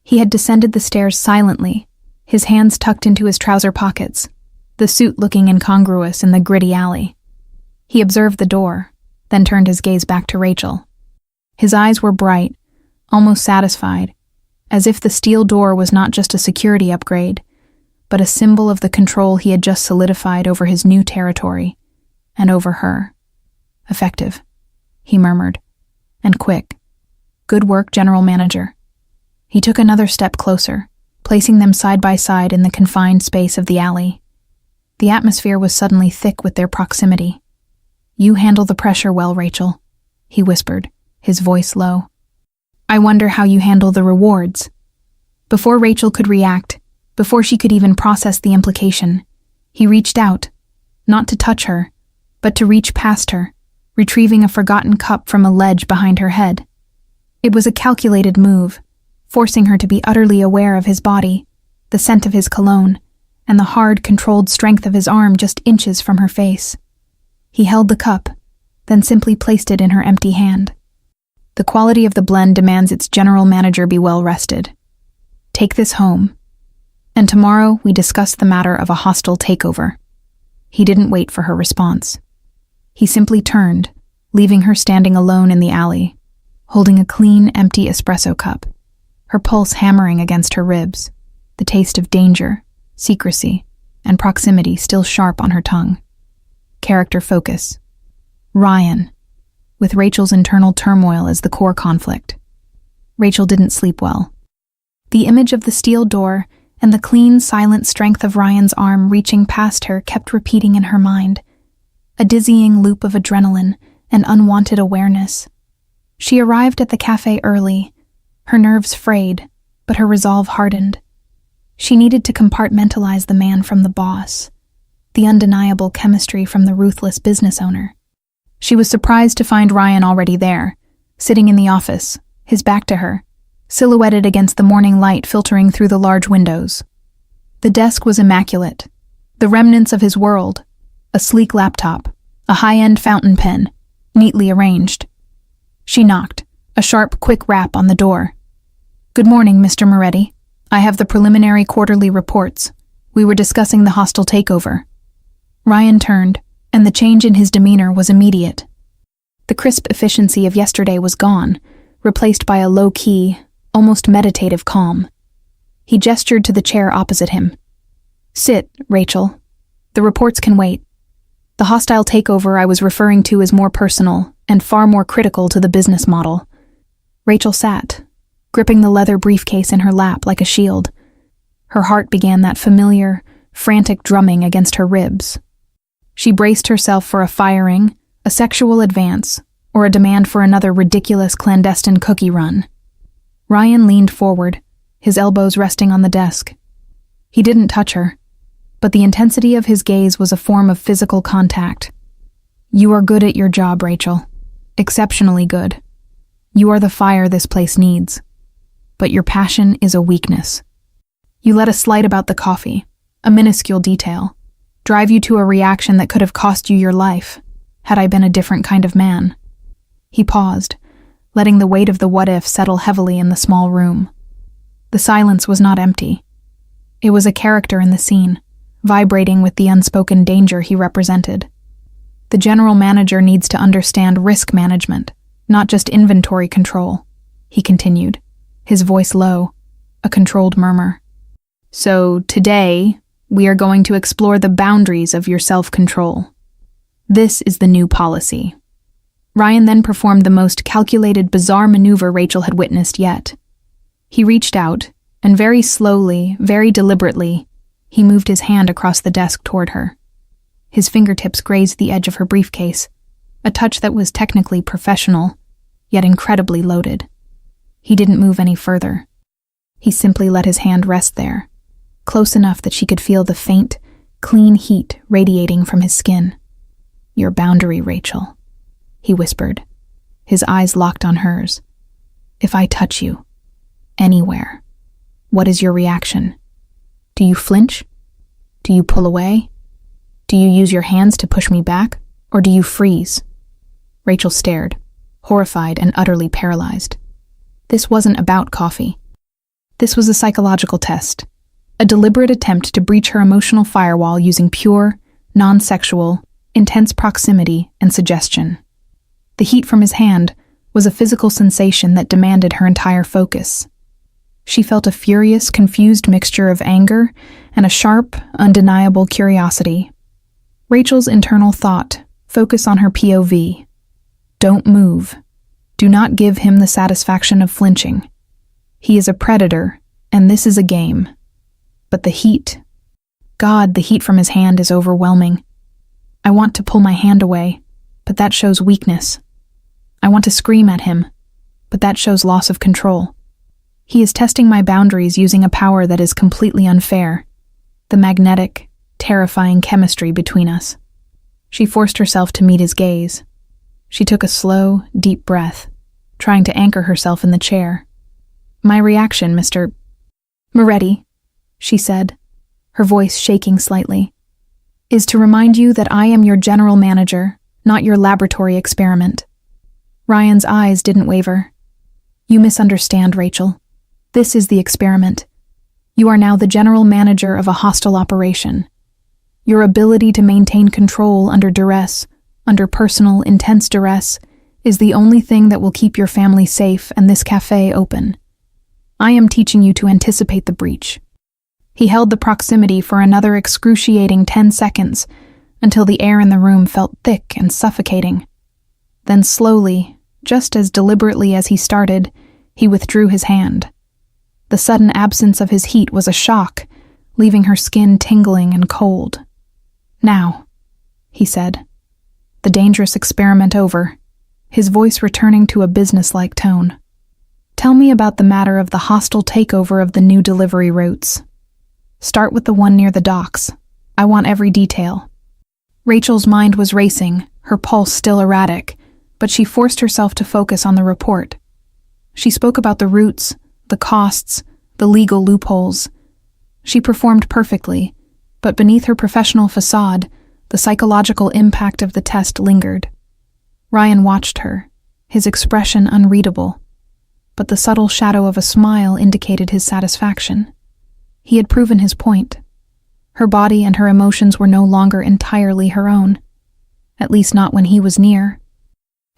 He had descended the stairs silently, his hands tucked into his trouser pockets, the suit looking incongruous in the gritty alley. He observed the door, then turned his gaze back to Rachel. His eyes were bright, almost satisfied, as if the steel door was not just a security upgrade, but a symbol of the control he had just solidified over his new territory, and over her. Effective, he murmured, and quick. Good work, General Manager. He took another step closer, placing them side by side in the confined space of the alley. The atmosphere was suddenly thick with their proximity. You handle the pressure well, Rachel, he whispered, his voice low. I wonder how you handle the rewards. Before Rachel could react, before she could even process the implication, he reached out, not to touch her, but to reach past her, retrieving a forgotten cup from a ledge behind her head. It was a calculated move, forcing her to be utterly aware of his body, the scent of his cologne, and the hard, controlled strength of his arm just inches from her face. He held the cup, then simply placed it in her empty hand. The quality of the blend demands its general manager be well rested. Take this home. And tomorrow we discuss the matter of a hostile takeover. He didn't wait for her response. He simply turned, leaving her standing alone in the alley, holding a clean, empty espresso cup, her pulse hammering against her ribs, the taste of danger, secrecy, and proximity still sharp on her tongue. Character focus. Ryan, with Rachel's internal turmoil as the core conflict. Rachel didn't sleep well. The image of the steel door and the clean, silent strength of Ryan's arm reaching past her kept repeating in her mind, a dizzying loop of adrenaline and unwanted awareness. She arrived at the cafe early, her nerves frayed, but her resolve hardened. She needed to compartmentalize the man from the boss, the undeniable chemistry from the ruthless business owner. She was surprised to find Ryan already there, sitting in the office, his back to her, silhouetted against the morning light filtering through the large windows. The desk was immaculate, the remnants of his world, a sleek laptop, a high-end fountain pen, neatly arranged. She knocked, a sharp, quick rap on the door. Good morning, Mr. Moretti. I have the preliminary quarterly reports. We were discussing the hostile takeover. Ryan turned, and the change in his demeanor was immediate. The crisp efficiency of yesterday was gone, replaced by a low-key, almost meditative calm. He gestured to the chair opposite him. "Sit, Rachel. The reports can wait. The hostile takeover I was referring to is more personal and far more critical to the business model." Rachel sat, gripping the leather briefcase in her lap like a shield. Her heart began that familiar, frantic drumming against her ribs. She braced herself for a firing, a sexual advance, or a demand for another ridiculous clandestine cookie run. Ryan leaned forward, his elbows resting on the desk. He didn't touch her, but the intensity of his gaze was a form of physical contact. "You are good at your job, Rachel. Exceptionally good. You are the fire this place needs. But your passion is a weakness. You let a slight about the coffee, a minuscule detail, drive you to a reaction that could have cost you your life, had I been a different kind of man." He paused, letting the weight of the what-if settle heavily in the small room. The silence was not empty. It was a character in the scene, vibrating with the unspoken danger he represented. The general manager needs to understand risk management, not just inventory control, he continued, his voice low, a controlled murmur. "So today, we are going to explore the boundaries of your self-control. This is the new policy." Ryan then performed the most calculated, bizarre maneuver Rachel had witnessed yet. He reached out, and very slowly, very deliberately, he moved his hand across the desk toward her. His fingertips grazed the edge of her briefcase, a touch that was technically professional, yet incredibly loaded. He didn't move any further. He simply let his hand rest there, close enough that she could feel the faint, clean heat radiating from his skin. "Your boundary, Rachel," he whispered, his eyes locked on hers. "If I touch you, anywhere, what is your reaction? Do you flinch? Do you pull away? Do you use your hands to push me back, or do you freeze?" Rachel stared, horrified and utterly paralyzed. This wasn't about coffee. This was a psychological test, a deliberate attempt to breach her emotional firewall using pure, non-sexual, intense proximity and suggestion. The heat from his hand was a physical sensation that demanded her entire focus. She felt a furious, confused mixture of anger and a sharp, undeniable curiosity. Rachel's internal thought, focus on her POV. Don't move. Do not give him the satisfaction of flinching. He is a predator, and this is a game. But the heat. God, the heat from his hand is overwhelming. I want to pull my hand away, but that shows weakness. I want to scream at him, but that shows loss of control. He is testing my boundaries using a power that is completely unfair. The magnetic, terrifying chemistry between us. She forced herself to meet his gaze. She took a slow, deep breath, trying to anchor herself in the chair. "My reaction, Mr. Moretti," she said, her voice shaking slightly, "is to remind you that I am your general manager, not your laboratory experiment." Ryan's eyes didn't waver. "You misunderstand, Rachel. This is the experiment. You are now the general manager of a hostile operation. Your ability to maintain control under duress, under personal, intense duress, is the only thing that will keep your family safe and this cafe open. I am teaching you to anticipate the breach." He held the proximity for another excruciating 10 seconds, until the air in the room felt thick and suffocating. Then slowly, just as deliberately as he started, he withdrew his hand. The sudden absence of his heat was a shock, leaving her skin tingling and cold. "Now," he said, the dangerous experiment over, his voice returning to a businesslike tone. "Tell me about the matter of the hostile takeover of the new delivery routes. Start with the one near the docks. I want every detail." Rachel's mind was racing, her pulse still erratic, but she forced herself to focus on the report. She spoke about the routes, the costs, the legal loopholes. She performed perfectly, but beneath her professional facade, the psychological impact of the test lingered. Ryan watched her, his expression unreadable, but the subtle shadow of a smile indicated his satisfaction. He had proven his point. Her body and her emotions were no longer entirely her own, at least not when he was near.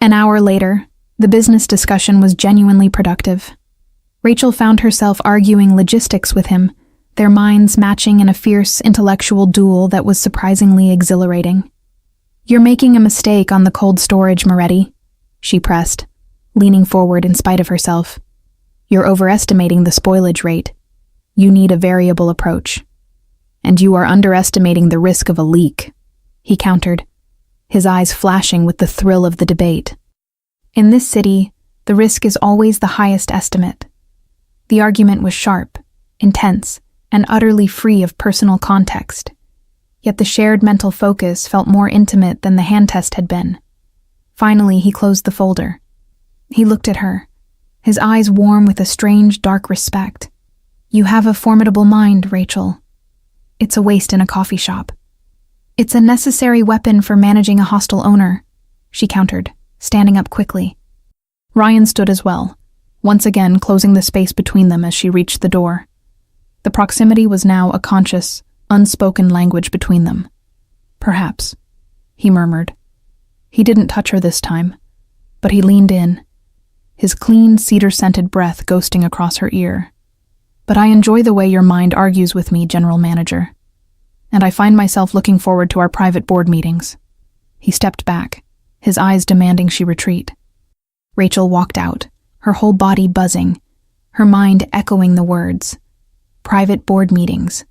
An hour later, the business discussion was genuinely productive. Rachel found herself arguing logistics with him, their minds matching in a fierce intellectual duel that was surprisingly exhilarating. "You're making a mistake on the cold storage, Moretti," she pressed, leaning forward in spite of herself. "You're overestimating the spoilage rate. You need a variable approach. And you are underestimating the risk of a leak," he countered, his eyes flashing with the thrill of the debate. In this city, the risk is always the highest estimate. The argument was sharp, intense, and utterly free of personal context. Yet the shared mental focus felt more intimate than the hand test had been. Finally, he closed the folder. He looked at her, his eyes warm with a strange, dark respect. "You have a formidable mind, Rachel. It's a waste in a coffee shop. It's a necessary weapon for managing a hostile owner," she countered, standing up quickly. Ryan stood as well, once again closing the space between them as she reached the door. The proximity was now a conscious, unspoken language between them. "Perhaps," he murmured. He didn't touch her this time, but he leaned in, his clean, cedar-scented breath ghosting across her ear. "But I enjoy the way your mind argues with me, General Manager. And I find myself looking forward to our private board meetings." He stepped back, his eyes demanding she retreat. Rachel walked out, her whole body buzzing, her mind echoing the words. Private board meetings.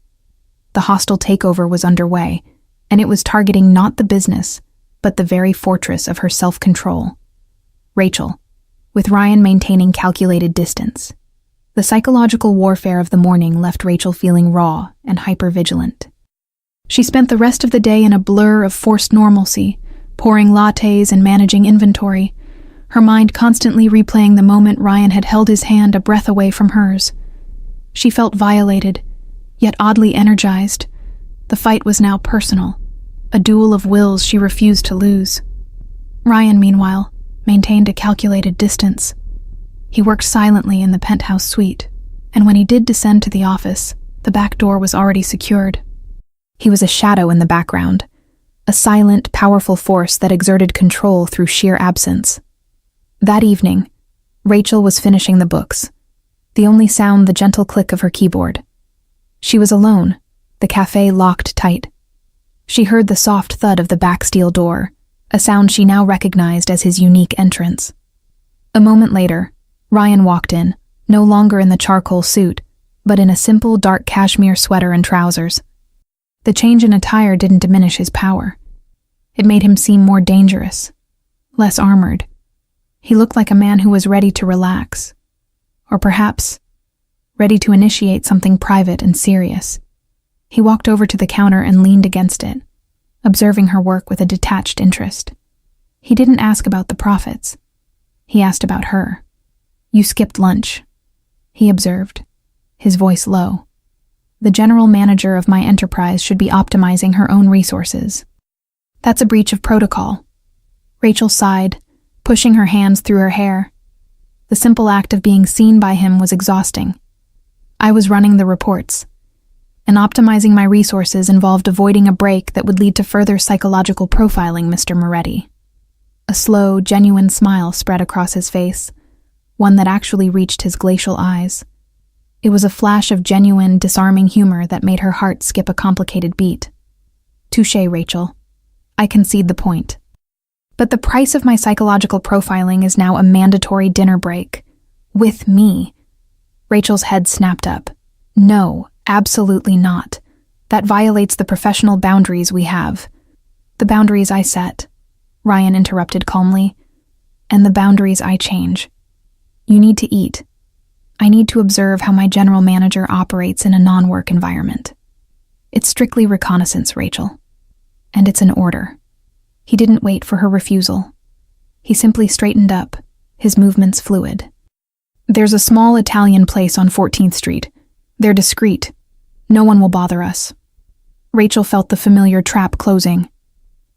The hostile takeover was underway, and it was targeting not the business, but the very fortress of her self-control. Rachel, with Ryan maintaining calculated distance. The psychological warfare of the morning left Rachel feeling raw and hyper-vigilant. She spent the rest of the day in a blur of forced normalcy, pouring lattes and managing inventory, her mind constantly replaying the moment Ryan had held his hand a breath away from hers. She felt violated, yet oddly energized. The fight was now personal, a duel of wills she refused to lose. Ryan, meanwhile, maintained a calculated distance. He worked silently in the penthouse suite, and when he did descend to the office, the back door was already secured. He was a shadow in the background, a silent, powerful force that exerted control through sheer absence. That evening, Rachel was finishing the books, the only sound the gentle click of her keyboard. She was alone, the café locked tight. She heard the soft thud of the back steel door, a sound she now recognized as his unique entrance. A moment later, Ryan walked in, no longer in the charcoal suit, but in a simple dark cashmere sweater and trousers. The change in attire didn't diminish his power. It made him seem more dangerous, less armored. He looked like a man who was ready to relax, or perhaps ready to initiate something private and serious. He walked over to the counter and leaned against it, observing her work with a detached interest. He didn't ask about the profits. He asked about her. "You skipped lunch," he observed, his voice low. "The general manager of my enterprise should be optimizing her own resources. That's a breach of protocol." Rachel sighed, pushing her hands through her hair. The simple act of being seen by him was exhausting. "I was running the reports, and optimizing my resources involved avoiding a break that would lead to further psychological profiling, Mr. Moretti." A slow, genuine smile spread across his face, one that actually reached his glacial eyes. It was a flash of genuine, disarming humor that made her heart skip a complicated beat. "Touché, Rachel. I concede the point. But the price of my psychological profiling is now a mandatory dinner break. With me." Rachel's head snapped up. "No, absolutely not. That violates the professional boundaries we have." "The boundaries I set," Ryan interrupted calmly, "and the boundaries I change. You need to eat. I need to observe how my general manager operates in a non-work environment. It's strictly reconnaissance, Rachel. And it's an order." He didn't wait for her refusal. He simply straightened up, his movements fluid. "There's a small Italian place on 14th Street. They're discreet. No one will bother us." Rachel felt the familiar trap closing.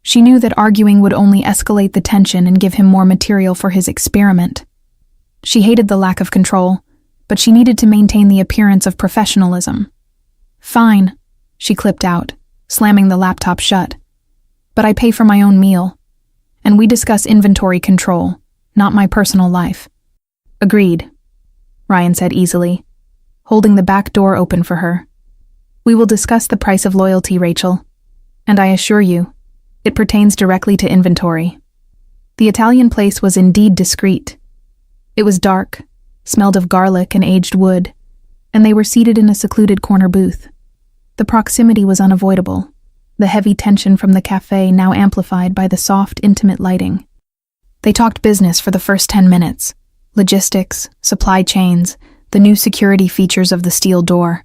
She knew that arguing would only escalate the tension and give him more material for his experiment. She hated the lack of control, but she needed to maintain the appearance of professionalism. "Fine," she clipped out, slamming the laptop shut. "But I pay for my own meal, and we discuss inventory control, not my personal life." "Agreed," Ryan said easily, holding the back door open for her. "We will discuss the price of loyalty, Rachel, and I assure you, it pertains directly to inventory." The Italian place was indeed discreet. It was dark, smelled of garlic and aged wood, and they were seated in a secluded corner booth. The proximity was unavoidable, the heavy tension from the café now amplified by the soft, intimate lighting. They talked business for the first 10 minutes, logistics, supply chains, the new security features of the steel door.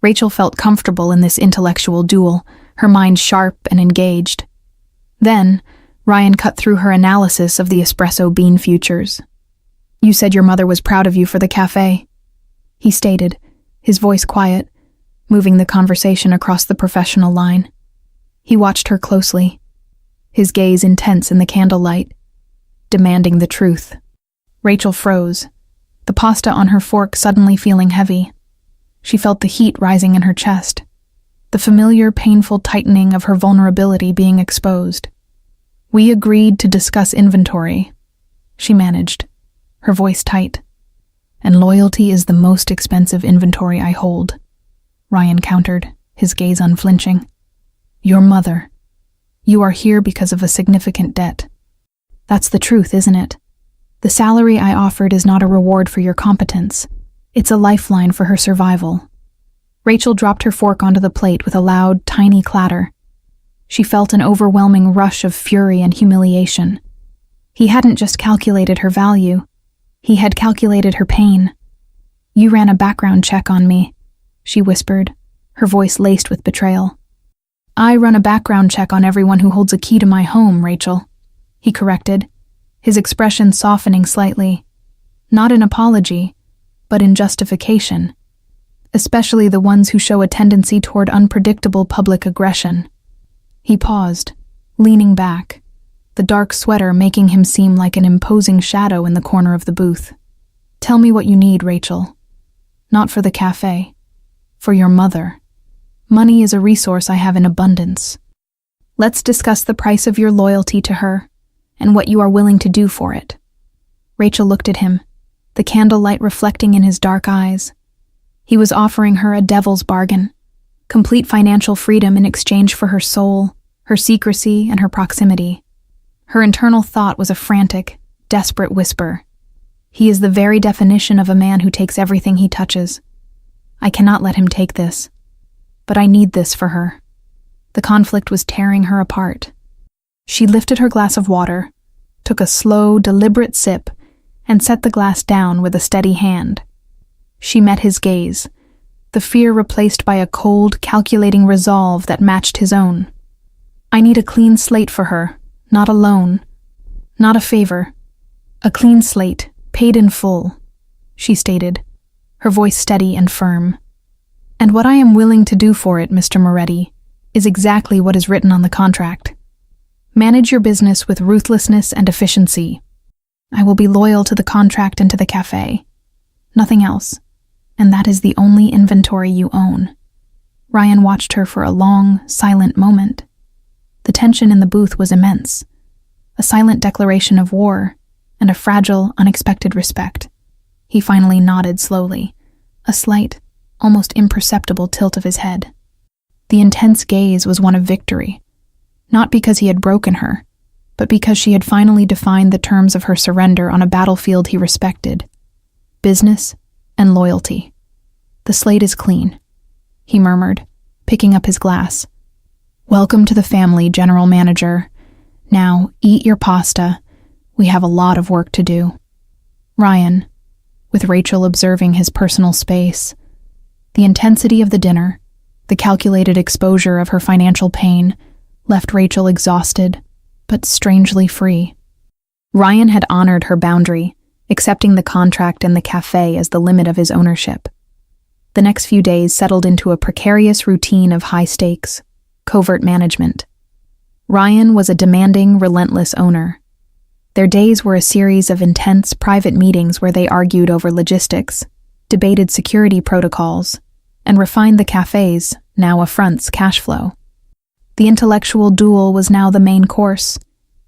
Rachel felt comfortable in this intellectual duel, her mind sharp and engaged. Then, Ryan cut through her analysis of the espresso bean futures. "You said your mother was proud of you for the café," he stated, his voice quiet, moving the conversation across the professional line. He watched her closely, his gaze intense in the candlelight, demanding the truth. Rachel froze, the pasta on her fork suddenly feeling heavy. She felt the heat rising in her chest, the familiar, painful tightening of her vulnerability being exposed. "We agreed to discuss inventory," she managed, her voice tight. "And loyalty is the most expensive inventory I hold," Ryan countered, his gaze unflinching. "Your mother. You are here because of a significant debt. That's the truth, isn't it? The salary I offered is not a reward for your competence. It's a lifeline for her survival." Rachel dropped her fork onto the plate with a loud, tiny clatter. She felt an overwhelming rush of fury and humiliation. He hadn't just calculated her value, he had calculated her pain. "You ran a background check on me," she whispered, her voice laced with betrayal. "I run a background check on everyone who holds a key to my home, Rachel," he corrected, his expression softening slightly. Not in apology, but in justification. Especially the ones who show a tendency toward unpredictable public aggression. He paused, leaning back, the dark sweater making him seem like an imposing shadow in the corner of the booth. "Tell me what you need, Rachel. Not for the café. For your mother. Money is a resource I have in abundance. Let's discuss the price of your loyalty to her, and what you are willing to do for it." Rachel looked at him, the candlelight reflecting in his dark eyes. He was offering her a devil's bargain, complete financial freedom in exchange for her soul, her secrecy, and her proximity. Her internal thought was a frantic, desperate whisper. He is the very definition of a man who takes everything he touches. I cannot let him take this. But I need this for her. The conflict was tearing her apart. She lifted her glass of water, took a slow, deliberate sip, and set the glass down with a steady hand. She met his gaze, the fear replaced by a cold, calculating resolve that matched his own. I need a clean slate for her, not a loan, not a favor. A clean slate, paid in full, she stated, her voice steady and firm. And what I am willing to do for it, Mr. Moretti, is exactly what is written on the contract. Manage your business with ruthlessness and efficiency. I will be loyal to the contract and to the cafe. Nothing else. And that is the only inventory you own. Ryan watched her for a long, silent moment. The tension in the booth was immense. A silent declaration of war, and a fragile, unexpected respect. He finally nodded slowly, a slight, almost imperceptible tilt of his head. The intense gaze was one of victory, not because he had broken her, but because she had finally defined the terms of her surrender on a battlefield he respected. Business and loyalty. The slate is clean, he murmured, picking up his glass. Welcome to the family, General Manager. Now, eat your pasta. We have a lot of work to do. Ryan, with Rachel observing his personal space. The intensity of the dinner, the calculated exposure of her financial pain, left Rachel exhausted, but strangely free. Ryan had honored her boundary, accepting the contract and the cafe as the limit of his ownership. The next few days settled into a precarious routine of high stakes, covert management. Ryan was a demanding, relentless owner. Their days were a series of intense, private meetings where they argued over logistics, debated security protocols, and refined the cafe's now affronts cash flow. The intellectual duel was now the main course,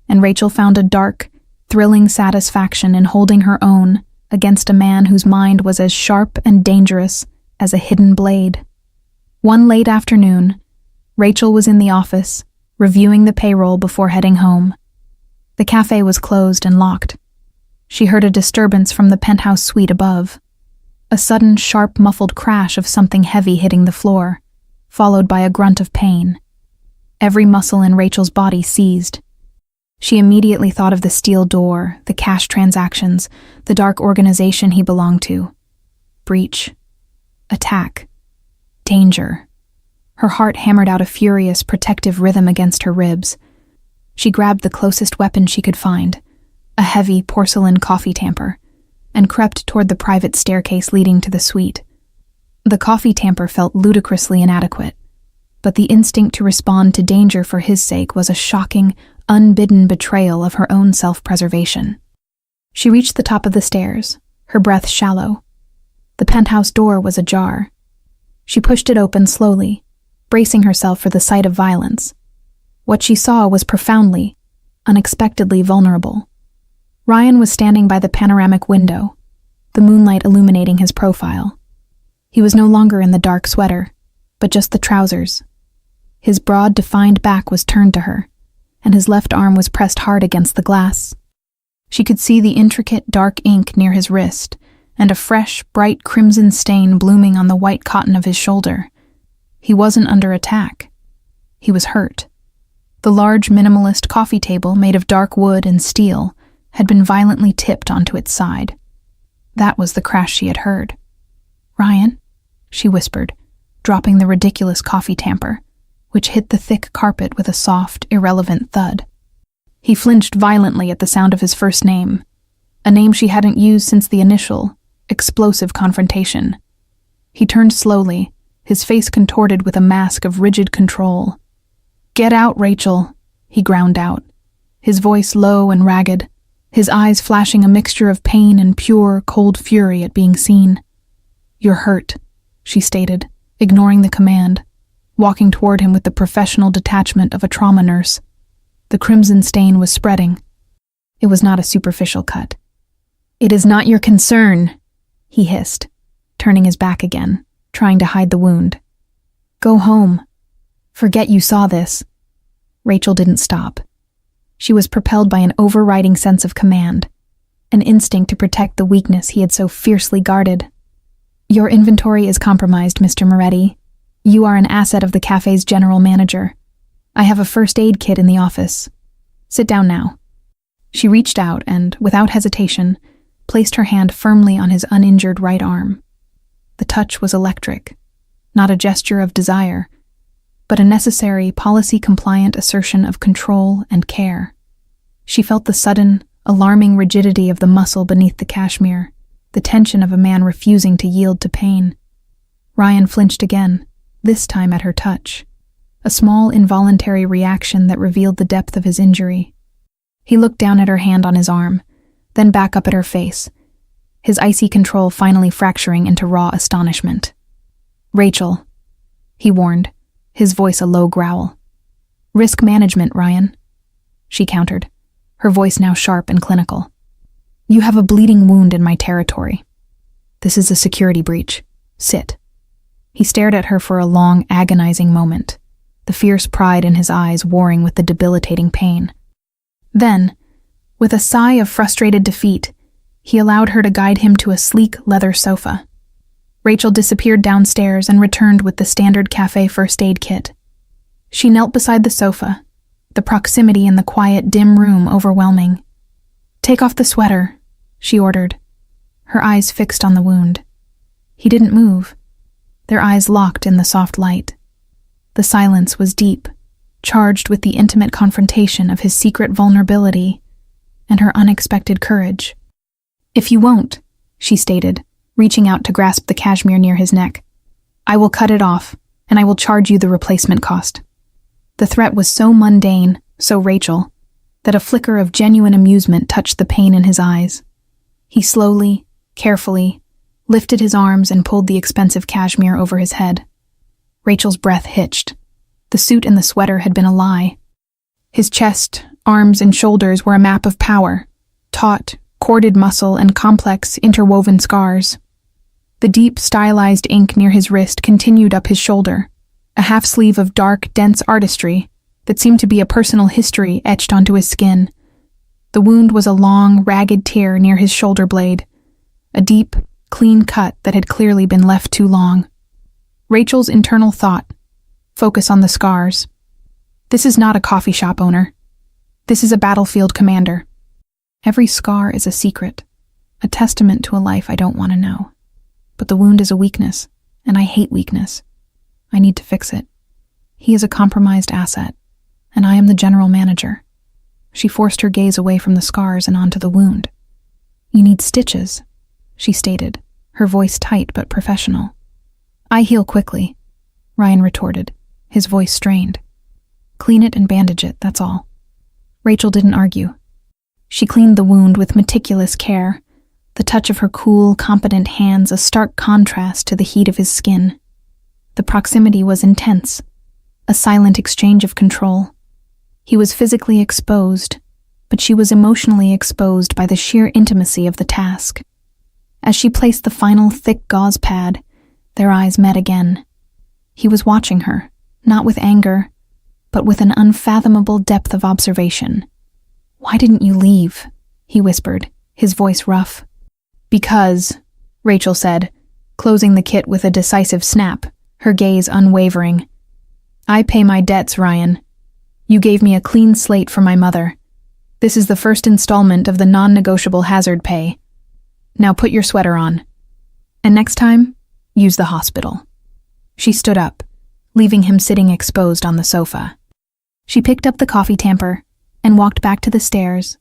and Rachel found a dark, thrilling satisfaction in holding her own against a man whose mind was as sharp and dangerous as a hidden blade. One late afternoon, Rachel was in the office, reviewing the payroll before heading home. The cafe was closed and locked. She heard a disturbance from the penthouse suite above. A sudden, sharp, muffled crash of something heavy hitting the floor, followed by a grunt of pain. Every muscle in Rachel's body seized. She immediately thought of the steel door, the cash transactions, the dark organization he belonged to. Breach. Attack. Danger. Her heart hammered out a furious, protective rhythm against her ribs. She grabbed the closest weapon she could find, a heavy porcelain coffee tamper, and crept toward the private staircase leading to the suite. The coffee tamper felt ludicrously inadequate, but the instinct to respond to danger for his sake was a shocking, unbidden betrayal of her own self-preservation. She reached the top of the stairs, her breath shallow. The penthouse door was ajar. She pushed it open slowly, bracing herself for the sight of violence. What she saw was profoundly, unexpectedly vulnerable. Ryan was standing by the panoramic window, the moonlight illuminating his profile. He was no longer in the dark sweater, but just the trousers. His broad, defined back was turned to her, and his left arm was pressed hard against the glass. She could see the intricate, dark ink near his wrist, and a fresh, bright crimson stain blooming on the white cotton of his shoulder. He wasn't under attack. He was hurt. The large, minimalist coffee table, made of dark wood and steel, had been violently tipped onto its side. That was the crash she had heard. "Ryan," she whispered, dropping the ridiculous coffee tamper, which hit the thick carpet with a soft, irrelevant thud. He flinched violently at the sound of his first name, a name she hadn't used since the initial, explosive confrontation. He turned slowly, his face contorted with a mask of rigid control. "Get out, Rachel," he ground out, his voice low and ragged, his eyes flashing a mixture of pain and pure, cold fury at being seen. "You're hurt," she stated, ignoring the command, walking toward him with the professional detachment of a trauma nurse. The crimson stain was spreading. It was not a superficial cut. "It is not your concern," he hissed, turning his back again, trying to hide the wound. "Go home. Forget you saw this." Rachel didn't stop. She was propelled by an overriding sense of command, an instinct to protect the weakness he had so fiercely guarded. "Your inventory is compromised, Mr. Moretti. You are an asset of the cafe's general manager. I have a first aid kit in the office. Sit down now." She reached out and, without hesitation, placed her hand firmly on his uninjured right arm. The touch was electric, not a gesture of desire, but a necessary, policy-compliant assertion of control and care. She felt the sudden, alarming rigidity of the muscle beneath the cashmere, the tension of a man refusing to yield to pain. Ryan flinched again, this time at her touch, a small, involuntary reaction that revealed the depth of his injury. He looked down at her hand on his arm, then back up at her face, his icy control finally fracturing into raw astonishment. "Rachel," he warned, his voice a low growl. "Risk management, Ryan," she countered, her voice now sharp and clinical. "You have a bleeding wound in my territory. This is a security breach. Sit." He stared at her for a long, agonizing moment, the fierce pride in his eyes warring with the debilitating pain. Then, with a sigh of frustrated defeat, he allowed her to guide him to a sleek leather sofa. Rachel disappeared downstairs and returned with the standard cafe first aid kit. She knelt beside the sofa, the proximity in the quiet, dim room overwhelming. "Take off the sweater," she ordered, her eyes fixed on the wound. He didn't move, their eyes locked in the soft light. The silence was deep, charged with the intimate confrontation of his secret vulnerability and her unexpected courage. "If you won't," she stated, reaching out to grasp the cashmere near his neck, "I will cut it off, and I will charge you the replacement cost." The threat was so mundane, so Rachel, that a flicker of genuine amusement touched the pain in his eyes. He slowly, carefully, lifted his arms and pulled the expensive cashmere over his head. Rachel's breath hitched. The suit and the sweater had been a lie. His chest, arms, and shoulders were a map of power, taut, corded muscle, and complex, interwoven scars. The deep, stylized ink near his wrist continued up his shoulder, a half-sleeve of dark, dense artistry that seemed to be a personal history etched onto his skin. The wound was a long, ragged tear near his shoulder blade, a deep, clean cut that had clearly been left too long. Rachel's internal thought: focus on the scars. This is not a coffee shop owner. This is a battlefield commander. Every scar is a secret, a testament to a life I don't want to know. But the wound is a weakness, and I hate weakness. I need to fix it. He is a compromised asset, and I am the general manager. She forced her gaze away from the scars and onto the wound. You need stitches, she stated, her voice tight but professional. I heal quickly, Ryan retorted, his voice strained. Clean it and bandage it, that's all. Rachel didn't argue. She cleaned the wound with meticulous care, the touch of her cool, competent hands a stark contrast to the heat of his skin. The proximity was intense, a silent exchange of control. He was physically exposed, but she was emotionally exposed by the sheer intimacy of the task. As she placed the final thick gauze pad, their eyes met again. He was watching her, not with anger, but with an unfathomable depth of observation. Why didn't you leave? He whispered, his voice rough. Because, Rachel said, closing the kit with a decisive snap, her gaze unwavering. I pay my debts, Ryan. You gave me a clean slate for my mother. This is the first installment of the non-negotiable hazard pay. Now put your sweater on. And next time, use the hospital. She stood up, leaving him sitting exposed on the sofa. She picked up the coffee tamper and walked back to the stairs,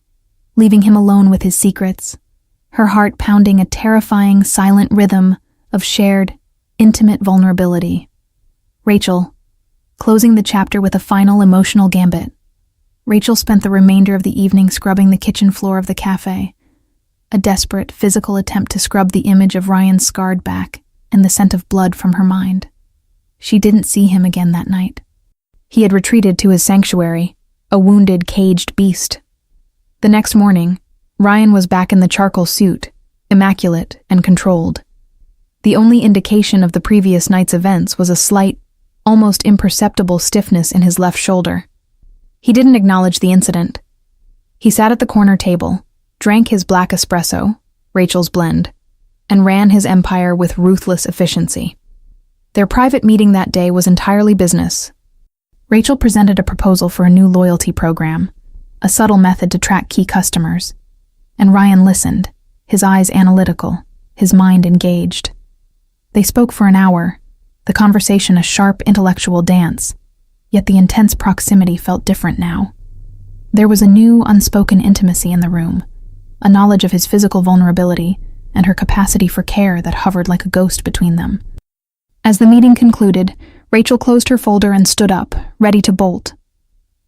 leaving him alone with his secrets, her heart pounding a terrifying, silent rhythm of shared, intimate vulnerability. Rachel, closing the chapter with a final emotional gambit. Rachel spent the remainder of the evening scrubbing the kitchen floor of the cafe, a desperate, physical attempt to scrub the image of Ryan's scarred back and the scent of blood from her mind. She didn't see him again that night. He had retreated to his sanctuary, a wounded, caged beast. The next morning, Ryan was back in the charcoal suit, immaculate and controlled. The only indication of the previous night's events was a slight, almost imperceptible stiffness in his left shoulder. He didn't acknowledge the incident. He sat at the corner table, drank his black espresso, Rachel's blend, and ran his empire with ruthless efficiency. Their private meeting that day was entirely business. Rachel presented a proposal for a new loyalty program, a subtle method to track key customers, and Ryan listened, his eyes analytical, his mind engaged. They spoke for an hour, the conversation a sharp intellectual dance, yet the intense proximity felt different now. There was a new, unspoken intimacy in the room, a knowledge of his physical vulnerability and her capacity for care that hovered like a ghost between them. As the meeting concluded, Rachel closed her folder and stood up, ready to bolt.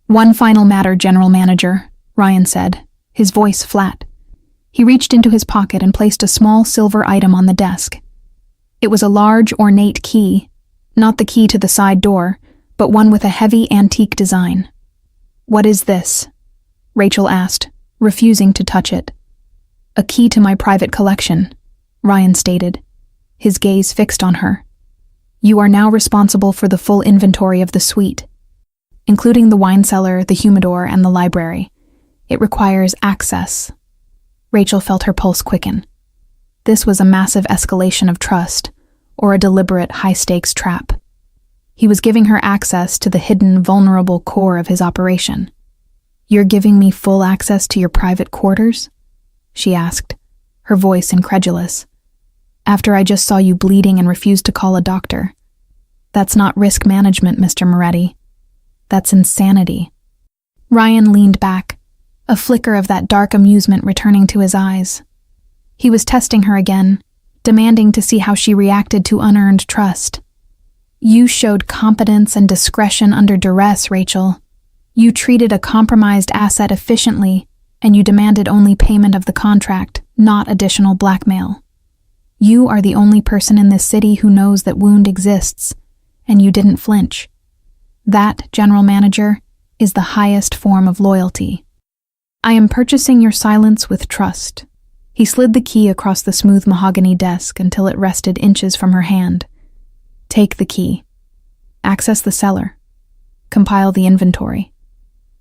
One final matter, General Manager, Ryan said, his voice flat. He reached into his pocket and placed a small silver item on the desk. It was a large, ornate key, not the key to the side door, but one with a heavy, antique design. What is this? Rachel asked, refusing to touch it. A key to my private collection, Ryan stated, his gaze fixed on her. You are now responsible for the full inventory of the suite, including the wine cellar, the humidor, and the library. It requires access. Rachel felt her pulse quicken. This was a massive escalation of trust, or a deliberate high-stakes trap. He was giving her access to the hidden, vulnerable core of his operation. You're giving me full access to your private quarters? She asked, her voice incredulous. After I just saw you bleeding and refused to call a doctor. That's not risk management, Mr. Moretti. That's insanity. Ryan leaned back, a flicker of that dark amusement returning to his eyes. He was testing her again, demanding to see how she reacted to unearned trust. You showed competence and discretion under duress, Rachel. You treated a compromised asset efficiently, and you demanded only payment of the contract, not additional blackmail. You are the only person in this city who knows that wound exists, and you didn't flinch. That, General Manager, is the highest form of loyalty. I am purchasing your silence with trust. He slid the key across the smooth mahogany desk until it rested inches from her hand. Take the key. Access the cellar. Compile the inventory.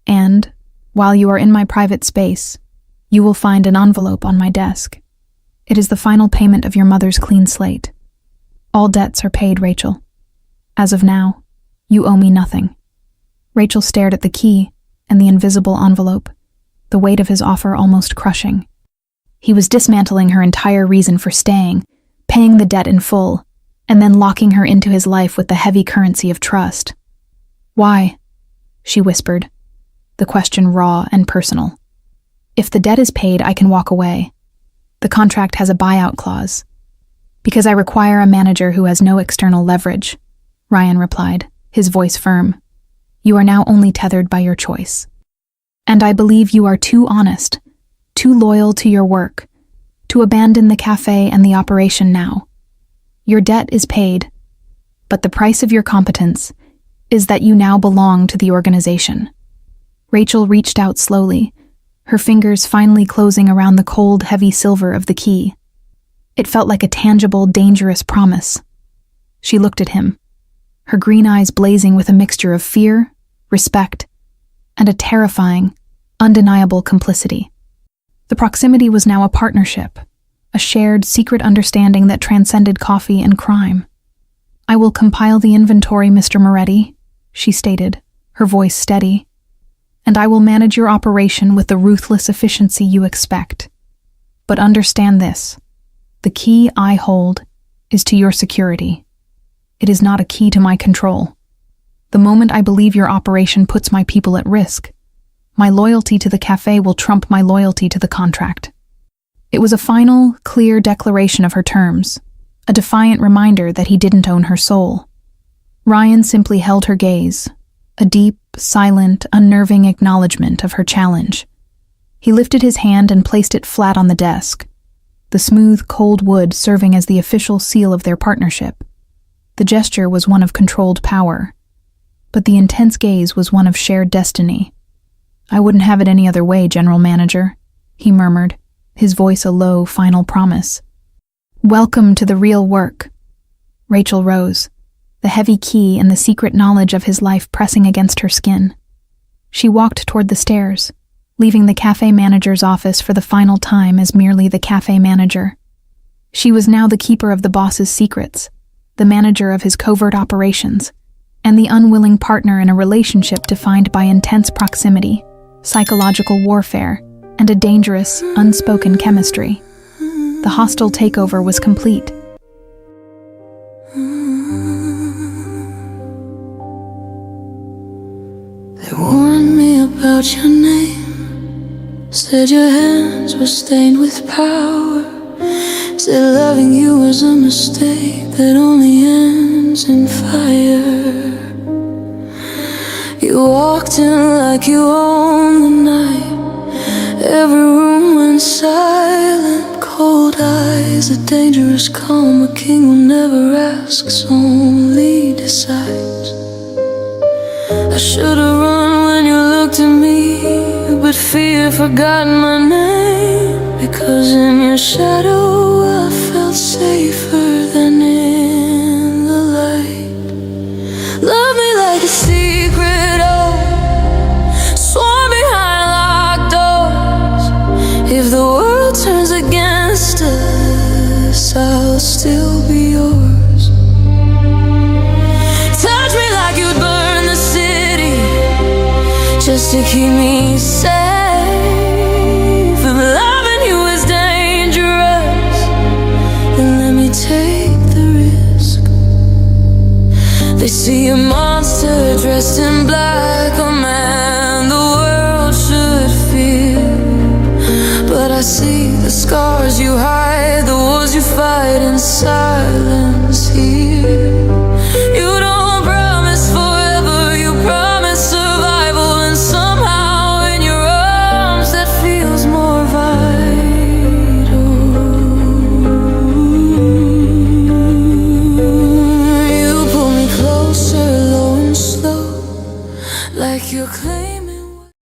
And, while you are in my private space, you will find an envelope on my desk. It is the final payment of your mother's clean slate. All debts are paid, Rachel. As of now, you owe me nothing. Rachel stared at the key and the invisible envelope, the weight of his offer almost crushing. He was dismantling her entire reason for staying, paying the debt in full, and then locking her into his life with the heavy currency of trust. Why? She whispered, the question raw and personal. If the debt is paid, I can walk away. The contract has a buyout clause. Because I require a manager who has no external leverage, Ryan replied, his voice firm. You are now only tethered by your choice. And I believe you are too honest, too loyal to your work, to abandon the cafe and the operation now. Your debt is paid, but the price of your competence is that you now belong to the organization. Rachel reached out slowly, her fingers finally closing around the cold, heavy silver of the key. It felt like a tangible, dangerous promise. She looked at him, her green eyes blazing with a mixture of fear, respect, and a terrifying, undeniable complicity. The proximity was now a partnership, a shared, secret understanding that transcended coffee and crime. I will compile the inventory, Mr. Moretti, she stated, her voice steady, and I will manage your operation with the ruthless efficiency you expect. But understand this, the key I hold is to your security. It is not a key to my control. The moment I believe your operation puts my people at risk, my loyalty to the cafe will trump my loyalty to the contract. It was a final, clear declaration of her terms, a defiant reminder that he didn't own her soul. Ryan simply held her gaze, a deep, silent, unnerving acknowledgement of her challenge. He lifted his hand and placed it flat on the desk, the smooth, cold wood serving as the official seal of their partnership. The gesture was one of controlled power, but the intense gaze was one of shared destiny. I wouldn't have it any other way, General Manager, he murmured, his voice a low, final promise. Welcome to the real work. Rachel rose, the heavy key and the secret knowledge of his life pressing against her skin. She walked toward the stairs, leaving the cafe manager's office for the final time as merely the cafe manager. She was now the keeper of the boss's secrets, the manager of his covert operations, and the unwilling partner in a relationship defined by intense proximity, psychological warfare, and a dangerous, unspoken chemistry. The hostile takeover was complete. They warned me about your name, said your hands were stained with power, said loving you was a mistake that only ends in fire. You walked in like you owned the night, every room went silent, cold eyes, a dangerous calm, a king who never asks, only decides. I should've run when you looked at me, but fear forgot my name, because in your shadow I felt safer than in the light. Love me like a secret oath, sworn behind locked doors. If the world turns against us, I'll still be yours. Touch me like you'd burn the city, just to keep me safe. If loving you is dangerous, then let me take the risk. They see a monster dressed in black, a man the world should fear. But I see the scars you hide, the wars you fight in silence here.